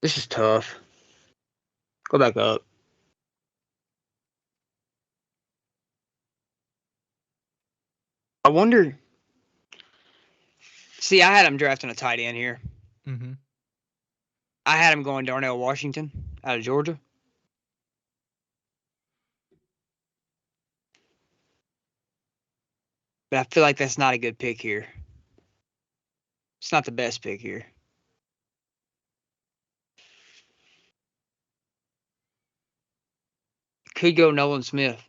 This is tough. Go back up. I wonder. See, I had him drafting a tight end here. Mm-hmm. I had him going Darnell Washington out of Georgia. But I feel like that's not a good pick here. It's not the best pick here. Could go Nolan Smith.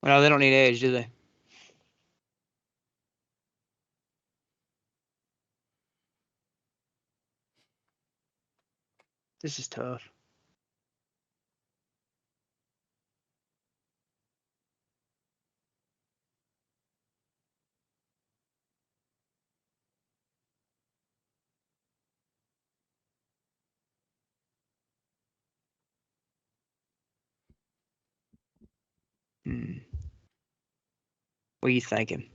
Well, they don't need edge, do they? This is tough. What are you thinking?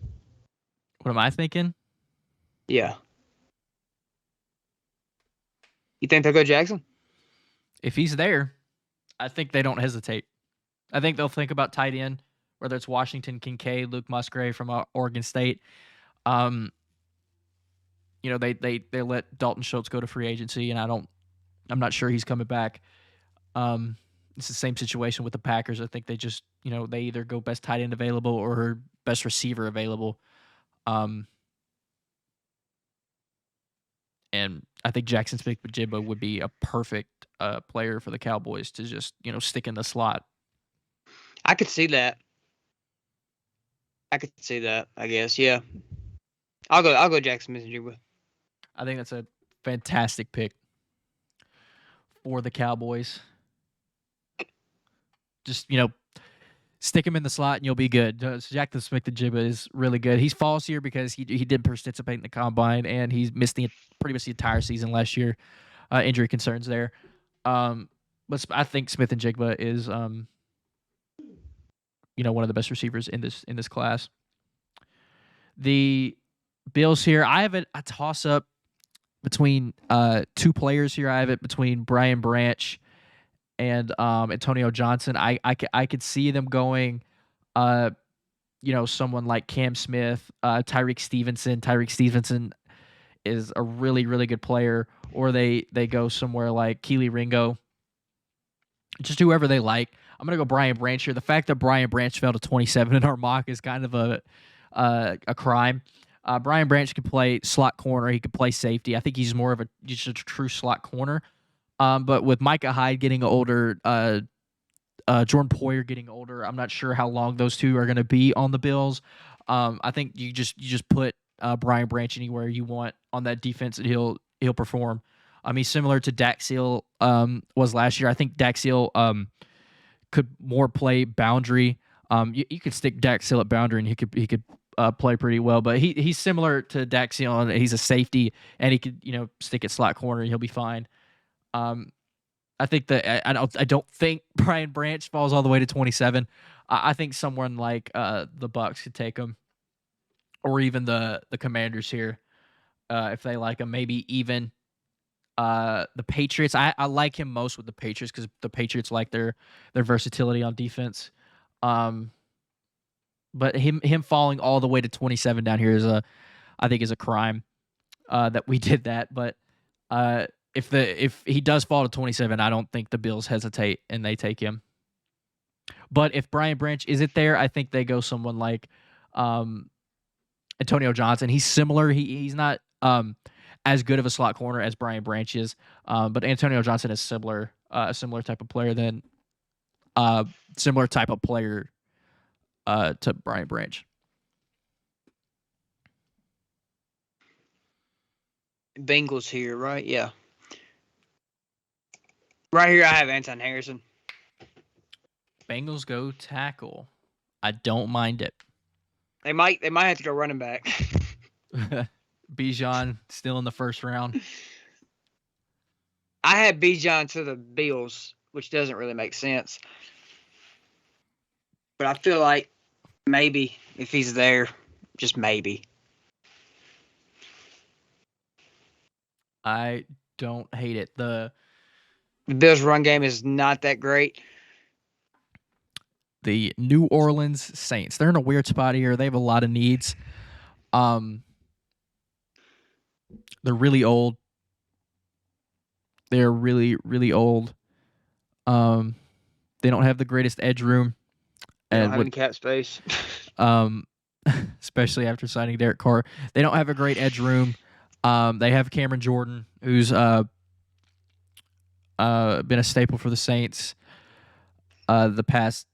What am I thinking? Yeah. You think they'll go Jackson? If he's there, I think they don't hesitate. I think they'll think about tight end, whether it's Washington, Kincaid, Luke Musgrave from Oregon State. They let Dalton Schultz go to free agency, and I'm not sure he's coming back. It's the same situation with the Packers. I think they just, they either go best tight end available or best receiver available. And I think Jackson Smith-Njigba would be a perfect player for the Cowboys to just, stick in the slot. I could see that. I guess. Yeah. I'll go Jackson Smith-Njigba. I think that's a fantastic pick for the Cowboys. Just, stick him in the slot and you'll be good. Jackson Smith-Njigba is really good. He falls here because he did participate in the combine and he's missed pretty much the entire season last year. Injury concerns there. But I think Smith-Njigba is one of the best receivers in this class. The Bills here, I have a toss up between 2 players here. I have it between Brian Branch and Antonio Johnson. I could see them going, someone like Cam Smith, Tyreek Stevenson. Tyreek Stevenson is a really, really good player. Or they go somewhere like Keely Ringo. Just whoever they like. I'm going to go Brian Branch here. The fact that Brian Branch fell to 27 in our mock is kind of a crime. Brian Branch can play slot corner. He could play safety. I think he's more of just a true slot corner. But with Micah Hyde getting older, Jordan Poyer getting older. I'm not sure how long those two are going to be on the Bills. I think you just put Brian Branch anywhere you want on that defense, and he'll perform. He's similar to Dax Hill was last year. I think Dax Hill could more play boundary. You could stick Dax Hill at boundary, and he could play pretty well. But he's similar to Dax Hill. He's a safety, and he could stick at slot corner, and he'll be fine. I think that I don't think Brian Branch falls all the way to 27. I think someone like the Bucks could take him, or even the Commanders here if they like him. Maybe even the Patriots. I like him most with the Patriots because the Patriots like their versatility on defense. But him falling all the way to 27 down here I think is a crime that we did that. But if he does fall to 27, I don't think the Bills hesitate and they take him. But if Brian Branch isn't there, I think they go someone like Antonio Johnson. He's similar. He's not as good of a slot corner as Brian Branch is, but Antonio Johnson is similar, a similar type of player to Brian Branch. Bengals here, right? Yeah. Right here, I have Anton Harrison. Bengals go tackle. I don't mind it. They might have to go running back. Bijan still in the first round. I had Bijan to the Bills, which doesn't really make sense. But I feel like maybe if he's there, just maybe. I don't hate it. The Bills' run game is not that great. The New Orleans Saints. They're in a weird spot here. They have a lot of needs. They're really old. They're really, really old. They don't have the greatest edge room. They don't have any cap space. Especially after signing Derek Carr. They don't have a great edge room. They have Cameron Jordan, who's been a staple for the Saints the past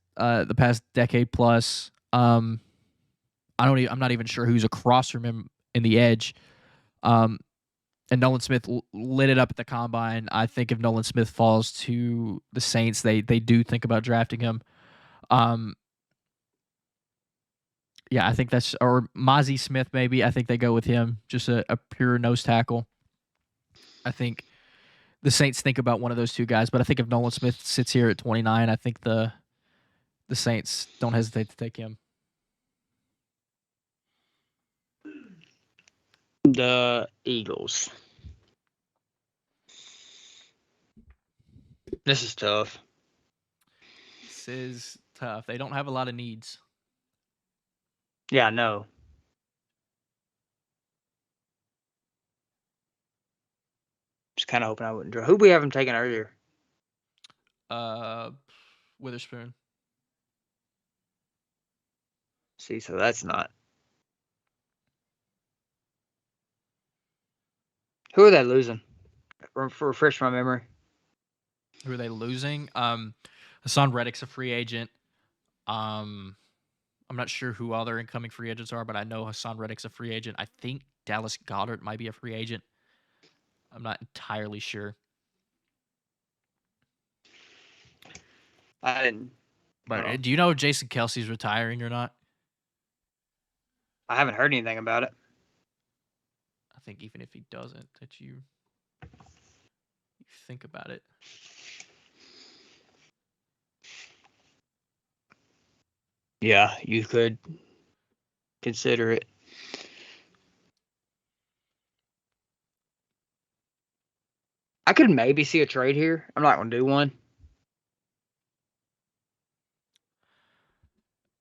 decade plus. I'm not even sure who's across from him in the edge. And Nolan Smith lit it up at the combine. I think if Nolan Smith falls to the Saints, they do think about drafting him. Yeah, I think that's, or Mozzie Smith maybe. I think they go with him, just a pure nose tackle. I think the Saints think about one of those two guys, but I think if Nolan Smith sits here at 29, I think the Saints don't hesitate to take him. The Eagles. This is tough. This is tough. They don't have a lot of needs. Yeah, I know. Just kind of hoping I wouldn't draw. Who we have him taking earlier? Witherspoon. See, so that's not. Who are they losing? Refresh my memory. Who are they losing? Hassan Reddick's a free agent. I'm not sure who other incoming free agents are, but I know Hassan Reddick's a free agent. I think Dallas Goedert might be a free agent. I'm not entirely sure. I didn't. But do you know if Jason Kelce's retiring or not? I haven't heard anything about it. I think even if he doesn't, that you think about it. Yeah, you could consider it. I could maybe see a trade here. I'm not going to do one.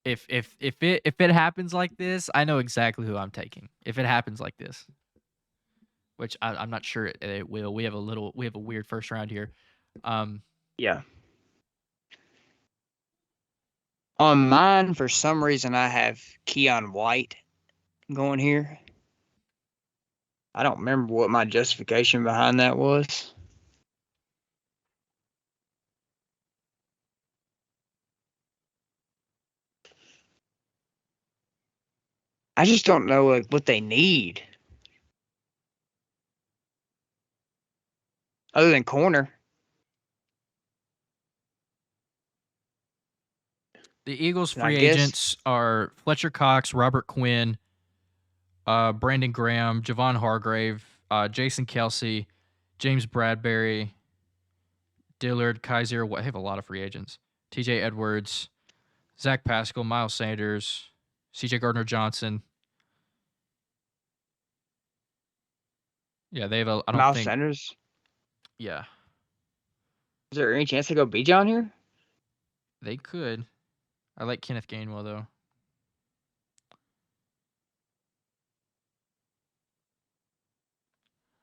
If it happens like this, I know exactly who I'm taking. If it happens like this, which I'm not sure it will. We have a weird first round here. Yeah. On mine, for some reason, I have Keon White going here. I don't remember what my justification behind that was. I just don't know like what they need other than corner. The Eagles' And I free guess agents are Fletcher Cox, Robert Quinn, Brandon Graham, Javon Hargrave, Jason Kelsey, James Bradbury, Dillard, Kaiser. They have a lot of free agents. T.J. Edwards, Zach Pascal, Miles Sanders, C.J. Gardner-Johnson. Yeah, they have a. I don't Miles think. Sanders. Yeah, Is there any chance they go Bijan here? they could. I like Kenneth Gainwell though.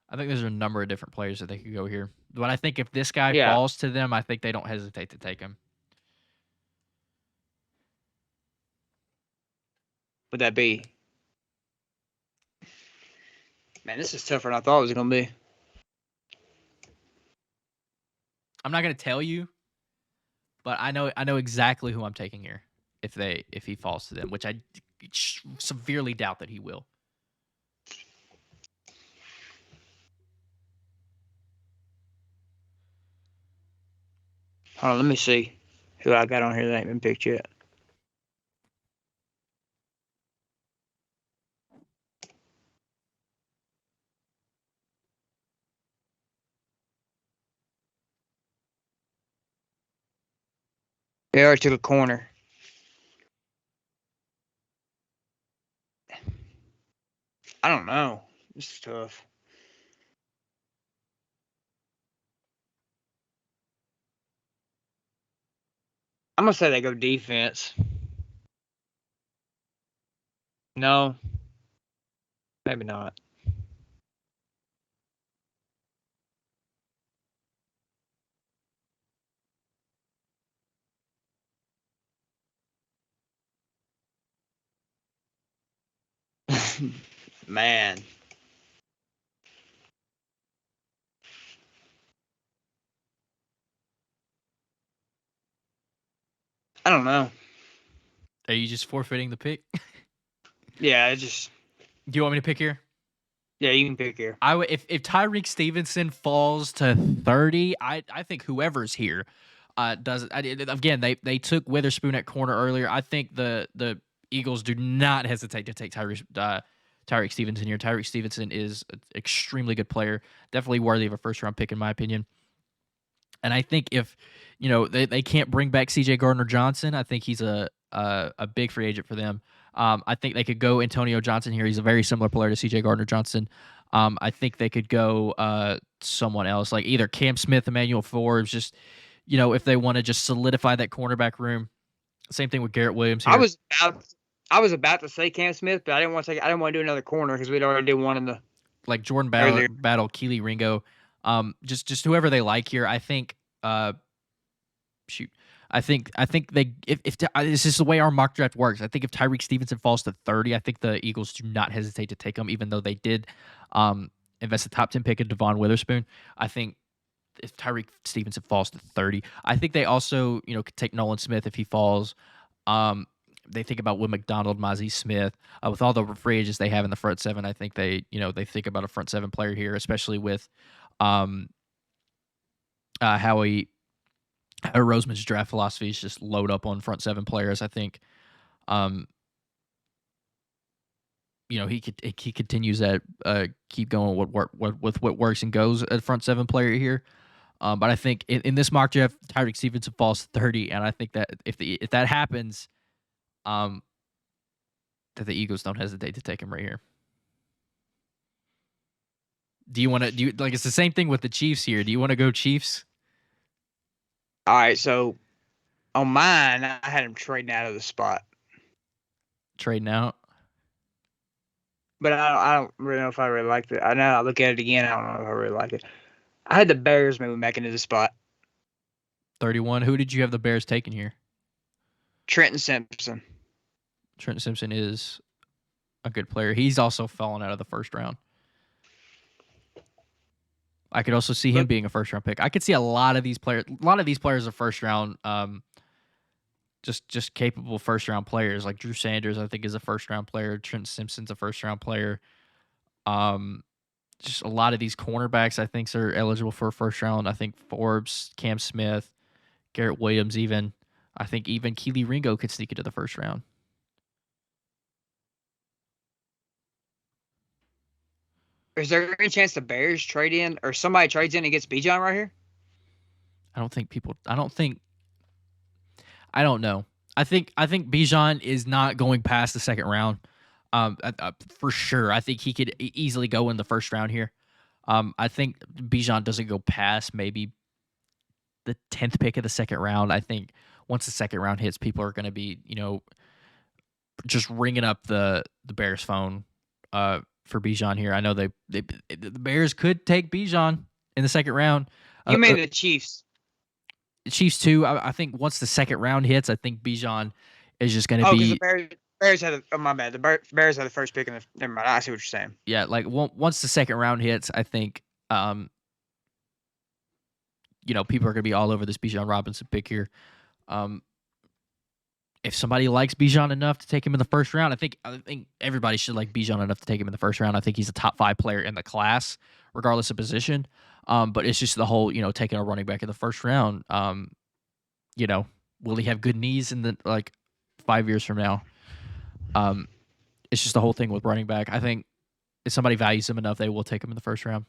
I think there's a number of different players that they could go here. But I think if this guy Yeah. falls to them, I think they don't hesitate to take him. Would that be? Man, this is tougher than I thought it was gonna be. I'm not gonna tell you, but I know exactly who I'm taking here if he falls to them, which I severely doubt that he will. Hold on, let me see who I got on here that ain't been picked yet. They already took a corner. I don't know. This is tough. I'm gonna say they go defense. No, maybe not. Man. I don't know. Are you just forfeiting the pick? Yeah, it just. Do you want me to pick here? Yeah, you can pick here. I would if Tyreek Stevenson falls to 30, I think whoever's here does it. Again, they took Witherspoon at corner earlier. I think the Eagles do not hesitate to take Tyreek Stevenson here. Tyreek Stevenson is an extremely good player, definitely worthy of a first round pick in my opinion. And I think if they can't bring back C.J. Gardner-Johnson, I think he's a big free agent for them. I think they could go Antonio Johnson here. He's a very similar player to C.J. Gardner-Johnson. I think they could go someone else, like either Cam Smith, Emmanuel Forbes, just if they want to just solidify that cornerback room. Same thing with Garrett Williams here. I was about to say Cam Smith, but I didn't want to do another corner because we'd already did one in the like Jordan Battle, Keely Ringo, just whoever they like here. I think shoot. I think they if this is the way our mock draft works. I think if Tyreek Stevenson falls to 30, I think the Eagles do not hesitate to take him, even though they did invest a top 10 pick in Devon Witherspoon. I think if Tyreek Stevenson falls to 30, I think they also could take Nolan Smith if he falls. They think about Will McDonald, Mozzie Smith, with all the free agents they have in the front seven. I think they think about a front seven player here, especially with Howie Roseman's draft philosophy is just load up on front seven players. I think, he continues that keep going with what works and goes at front seven player here. But I think in this mock draft, Tyreek Stevenson falls to 30, and I think that if that happens, that the Eagles don't hesitate to take him right here. Do you want to like it's the same thing with the Chiefs here? Do you want to go Chiefs? All right, so on mine, I had him trading out of the spot. Trading out? But I don't really know if I really liked it. I know I look at it again, I don't know if I really like it. I had the Bears moving back into the spot. 31. Who did you have the Bears taking here? Trenton Simpson. Trenton Simpson is a good player. He's also fallen out of the first round. I could also see him being a first round pick. I could see a lot of these players are first round just capable first round players. Like Drew Sanders, I think is a first round player. Trent Simpson's a first round player. Just a lot of these cornerbacks I think are eligible for a first round. I think Forbes, Cam Smith, Garrett Williams, even I think even Keely Ringo could sneak into the first round. Is there any chance the Bears trade in or somebody trades in and gets Bijan right here? I don't know. I think Bijan is not going past the second round. For sure. I think he could easily go in the first round here. I think Bijan doesn't go past maybe the 10th pick of the second round. I think once the second round hits, people are going to be, just ringing up the Bears phone for Bijan here. I know the Bears could take Bijan in the second round. You mean the Chiefs? The Chiefs too. I think once the second round hits, I think Bijan is just going to be. The Bears had my bad. The Bears had the first pick. Never mind. I see what you're saying. Yeah, like once the second round hits, I think people are going to be all over this Bijan Robinson pick here. If somebody likes Bijan enough to take him in the first round, I think everybody should like Bijan enough to take him in the first round. I think he's a top 5 player in the class, regardless of position. But it's just the whole, taking a running back in the first round. Will he have good knees in the 5 years from now? It's just the whole thing with running back. I think if somebody values him enough, they will take him in the first round.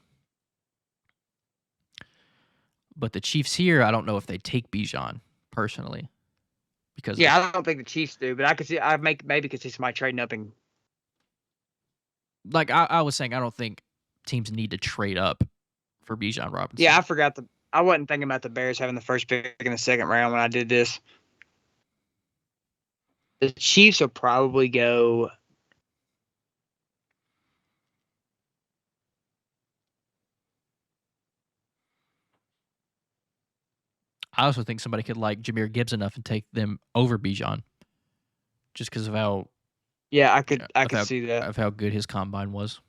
But the Chiefs here, I don't know if they take Bijan personally. Because I don't think the Chiefs do, but maybe could see somebody trading up and I was saying, I don't think teams need to trade up for Bijan Robinson. Yeah, I wasn't thinking about the Bears having the first pick in the second round when I did this. The Chiefs will probably go. I also think somebody could like Jahmyr Gibbs enough and take them over Bijan, just because of how. Yeah, I could see that of how good his combine was.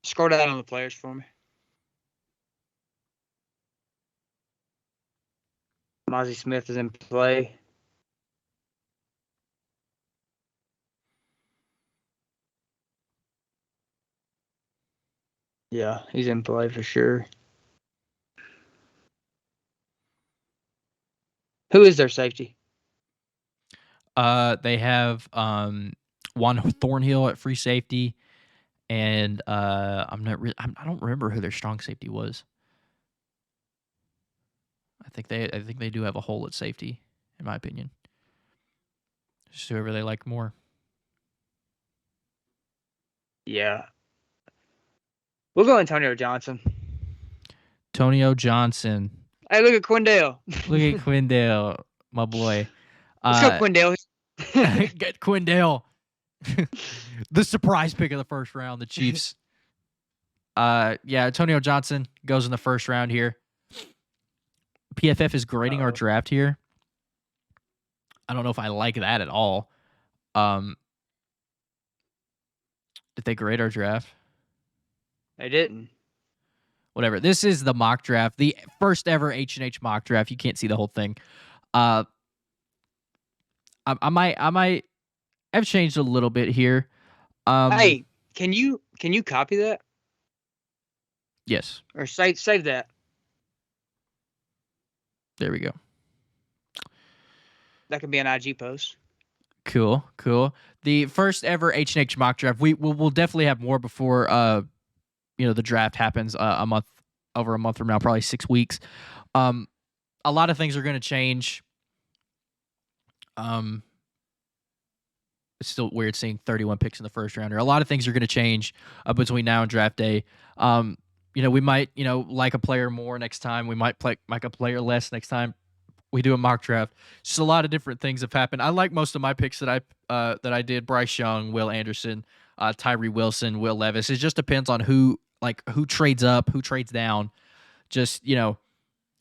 Scroll down on the players for me. Mozzie Smith is in play. Yeah, he's in play for sure. Who is their safety? They have Juan Thornhill at free safety, and I don't remember who their strong safety was. I think they do have a hole at safety, in my opinion. Just whoever they like more. Yeah. We'll go Antonio Johnson. Antonio Johnson. Hey, look at Quindale. Look at Quindale, my boy. Let's go, Quindale. Get Quindale. The surprise pick of the first round, the Chiefs. Antonio Johnson goes in the first round here. PFF is grading our draft here. I don't know if I like that at all. Did they grade our draft? They didn't. Whatever. This is the mock draft, the first ever H&H mock draft. You can't see the whole thing. I might have changed a little bit here. Hey, can you copy that? Yes. Or save that. There we go. That could be an IG post. Cool. The first ever H&H mock draft. We'll definitely have more before the draft happens over a month from now, probably 6 weeks. A lot of things are going to change. It's still weird seeing 31 picks in the first round. A lot of things are going to change between now and draft day. We might, like a player more next time. We might like a player less next time we do a mock draft. Just a lot of different things have happened. I like most of my picks that I did. Bryce Young, Will Anderson, Tyree Wilson, Will Levis. It just depends on who trades up, who trades down. Just, a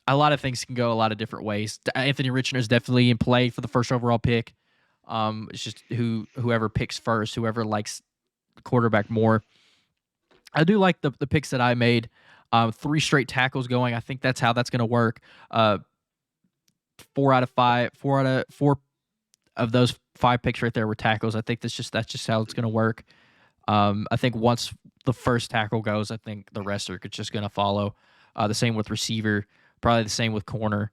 lot of things can go a lot of different ways. Anthony Richner is definitely in play for the first overall pick. It's just whoever picks first, whoever likes the quarterback more. I do like the picks that I made. 3 straight tackles going. I think that's how that's going to work. four out of four of those 5 picks right there were tackles. I think that's just how it's going to work. I think once the first tackle goes, I think the rest are just going to follow. The same with receiver, probably the same with corner.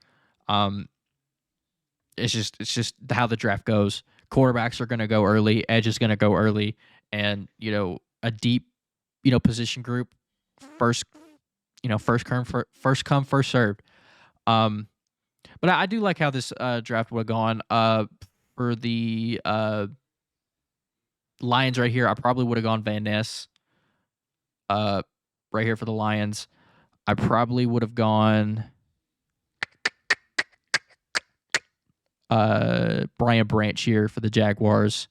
It's just how the draft goes. Quarterbacks are going to go early. Edge is going to go early, and a deep position group first come first served. But I do like how this draft would have gone. For the Lions right here, I probably would have gone Van Ness. Right here for the Lions, I probably would have gone Brian Branch here for the Jaguars.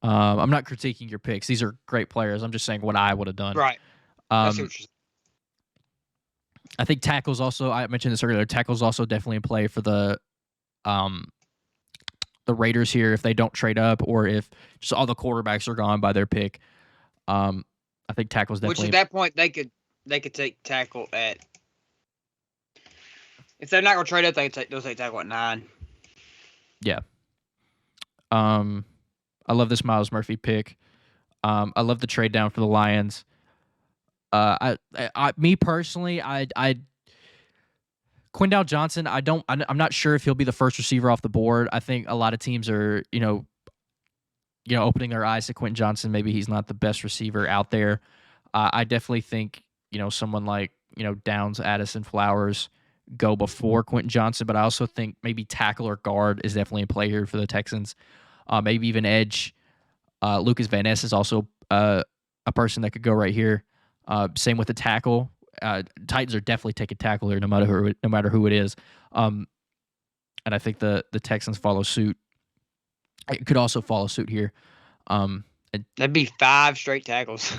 I'm not critiquing your picks; these are great players. I'm just saying what I would have done. Right. I think tackles also. I mentioned this earlier. Tackles also definitely in play for the Raiders here if they don't trade up, or if just all the quarterbacks are gone by their pick. I think tackles definitely. Which at that point they could take tackle at. If they're not gonna trade up, they'll take tackle at 9. Yeah. I love this Myles Murphy pick. I love the trade down for the Lions. Me personally, Quindale Johnson, I'm not sure if he'll be the first receiver off the board. I think a lot of teams are, opening their eyes to Quentin Johnson. Maybe he's not the best receiver out there. I definitely think, someone like, Downs, Addison, Flowers go before Quentin Johnson, but I also think maybe tackle or guard is definitely in play here for the Texans. Maybe even edge. Lucas Van Ness is also a person that could go right here. Same with the tackle. Titans are definitely taking tackle here, no matter who it is. And I think the Texans follow suit. It could also follow suit here. That'd be 5 straight tackles.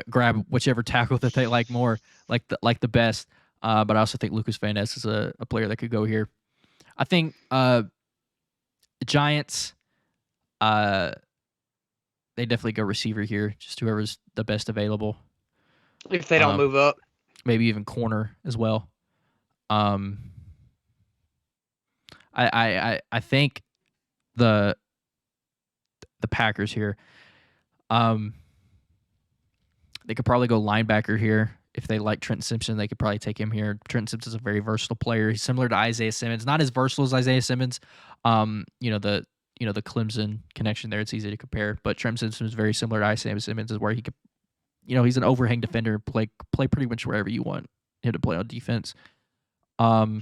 Grab whichever tackle that they like more, like the best. But I also think Lucas Van Ness is a player that could go here. I think the Giants, they definitely go receiver here. Just whoever's the best available. If they don't move up. Maybe even corner as well. I think the Packers here. They could probably go linebacker here. If they like Trenton Simpson, they could probably take him here. Trenton Simpson's a very versatile player. He's similar to Isaiah Simmons. Not as versatile as Isaiah Simmons. The Clemson connection there, it's easy to compare. But Trenton Simpson is very similar to Isaiah Simmons, is where he could, he's an overhang defender, play pretty much wherever you want him to play on defense. I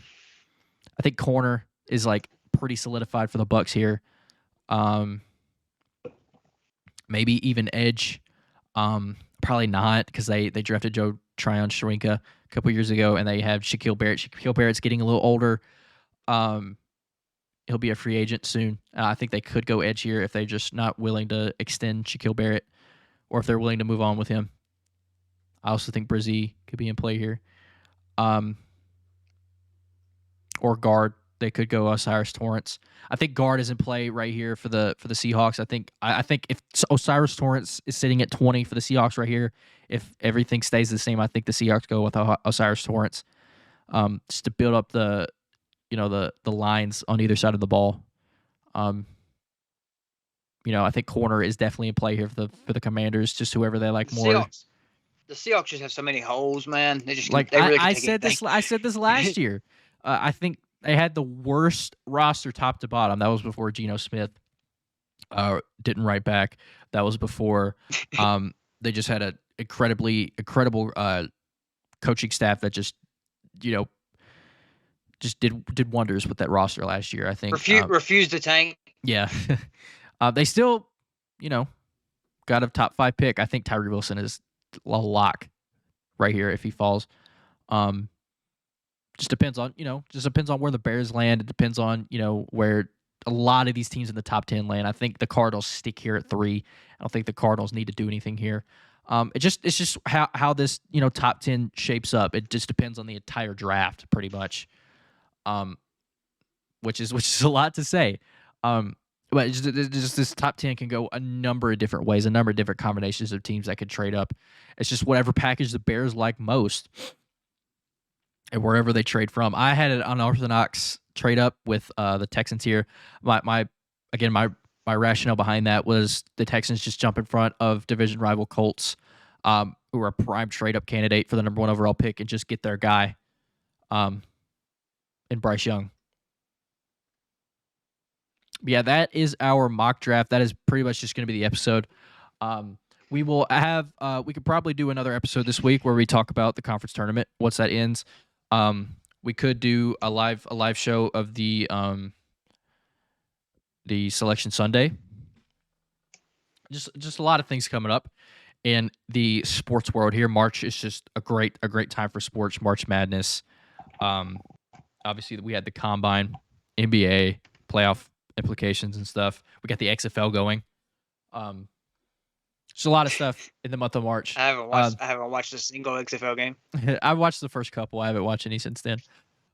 think corner is like pretty solidified for the Bucs here. Maybe even edge. Probably not, because they drafted Joe Tryon-Shoyinka a couple years ago, and they have Shaquille Barrett. Shaquille Barrett's getting a little older. He'll be a free agent soon. I think they could go edge here if they're just not willing to extend Shaquille Barrett, or if they're willing to move on with him. I also think Brzee could be in play here. Or guard. They could go O'Cyrus Torrence. I think guard is in play right here for the Seahawks. I think if O'Cyrus Torrence is sitting at 20 for the Seahawks right here, if everything stays the same, I think the Seahawks go with O'Cyrus Torrence, just to build up the lines on either side of the ball. I think corner is definitely in play here for the Commanders. Just whoever they like more. The Seahawks just have so many holes, man. They just I said this last year. I think they had the worst roster top to bottom. That was before Geno Smith didn't write back. That was before they just had an incredible coaching staff that just did wonders with that roster last year. I think refused to tank. Yeah, they still got a top 5 pick. I think Tyree Wilson is a lock right here if he falls. Just depends on where the Bears land. It depends on where a lot of these teams in the top 10 land. I think the Cardinals stick here at 3. I don't think the Cardinals need to do anything here. It's just how this top 10 shapes up. It just depends on the entire draft pretty much. Which is a lot to say. But it's just this top 10 can go a number of different ways, a number of different combinations of teams that could trade up. It's just whatever package the Bears like most. And wherever they trade from. I had an unorthodox trade up with the Texans here. My rationale behind that was the Texans just jump in front of division rival Colts, who are a prime trade up candidate for the number 1 overall pick, and just get their guy, in Bryce Young. But yeah, that is our mock draft. That is pretty much just going to be the episode. We will have we could probably do another episode this week where we talk about the conference tournament once that ends. We could do a live show of the Selection Sunday. Just a lot of things coming up in the sports world here. March is just a great time for sports. March Madness. Obviously we had the Combine, NBA playoff implications and stuff. We got the XFL going. There's a lot of stuff in the month of March. I haven't watched a single XFL game. I watched the first couple. I haven't watched any since then.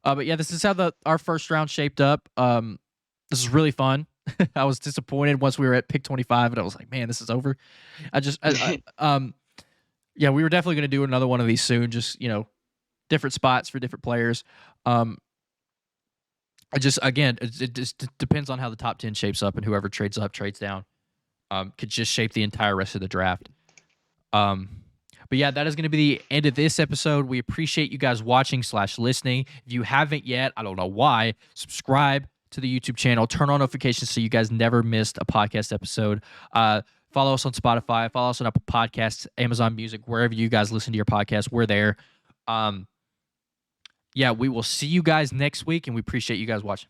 But yeah, this is how our first round shaped up. This is really fun. I was disappointed once we were at pick 25, and I was like, man, this is over. Yeah, we were definitely going to do another one of these soon. Just, different spots for different players. It just depends on how the top 10 shapes up, and whoever trades up, trades down, could just shape the entire rest of the draft. But yeah, that is going to be the end of this episode. We appreciate you guys watching / listening. If you haven't yet, I don't know why, subscribe to the YouTube channel, turn on notifications so you guys never missed a podcast episode. Follow us on Spotify, follow us on Apple Podcasts, Amazon Music, wherever you guys listen to your podcast, we're there. Yeah, we will see you guys next week, and we appreciate you guys watching.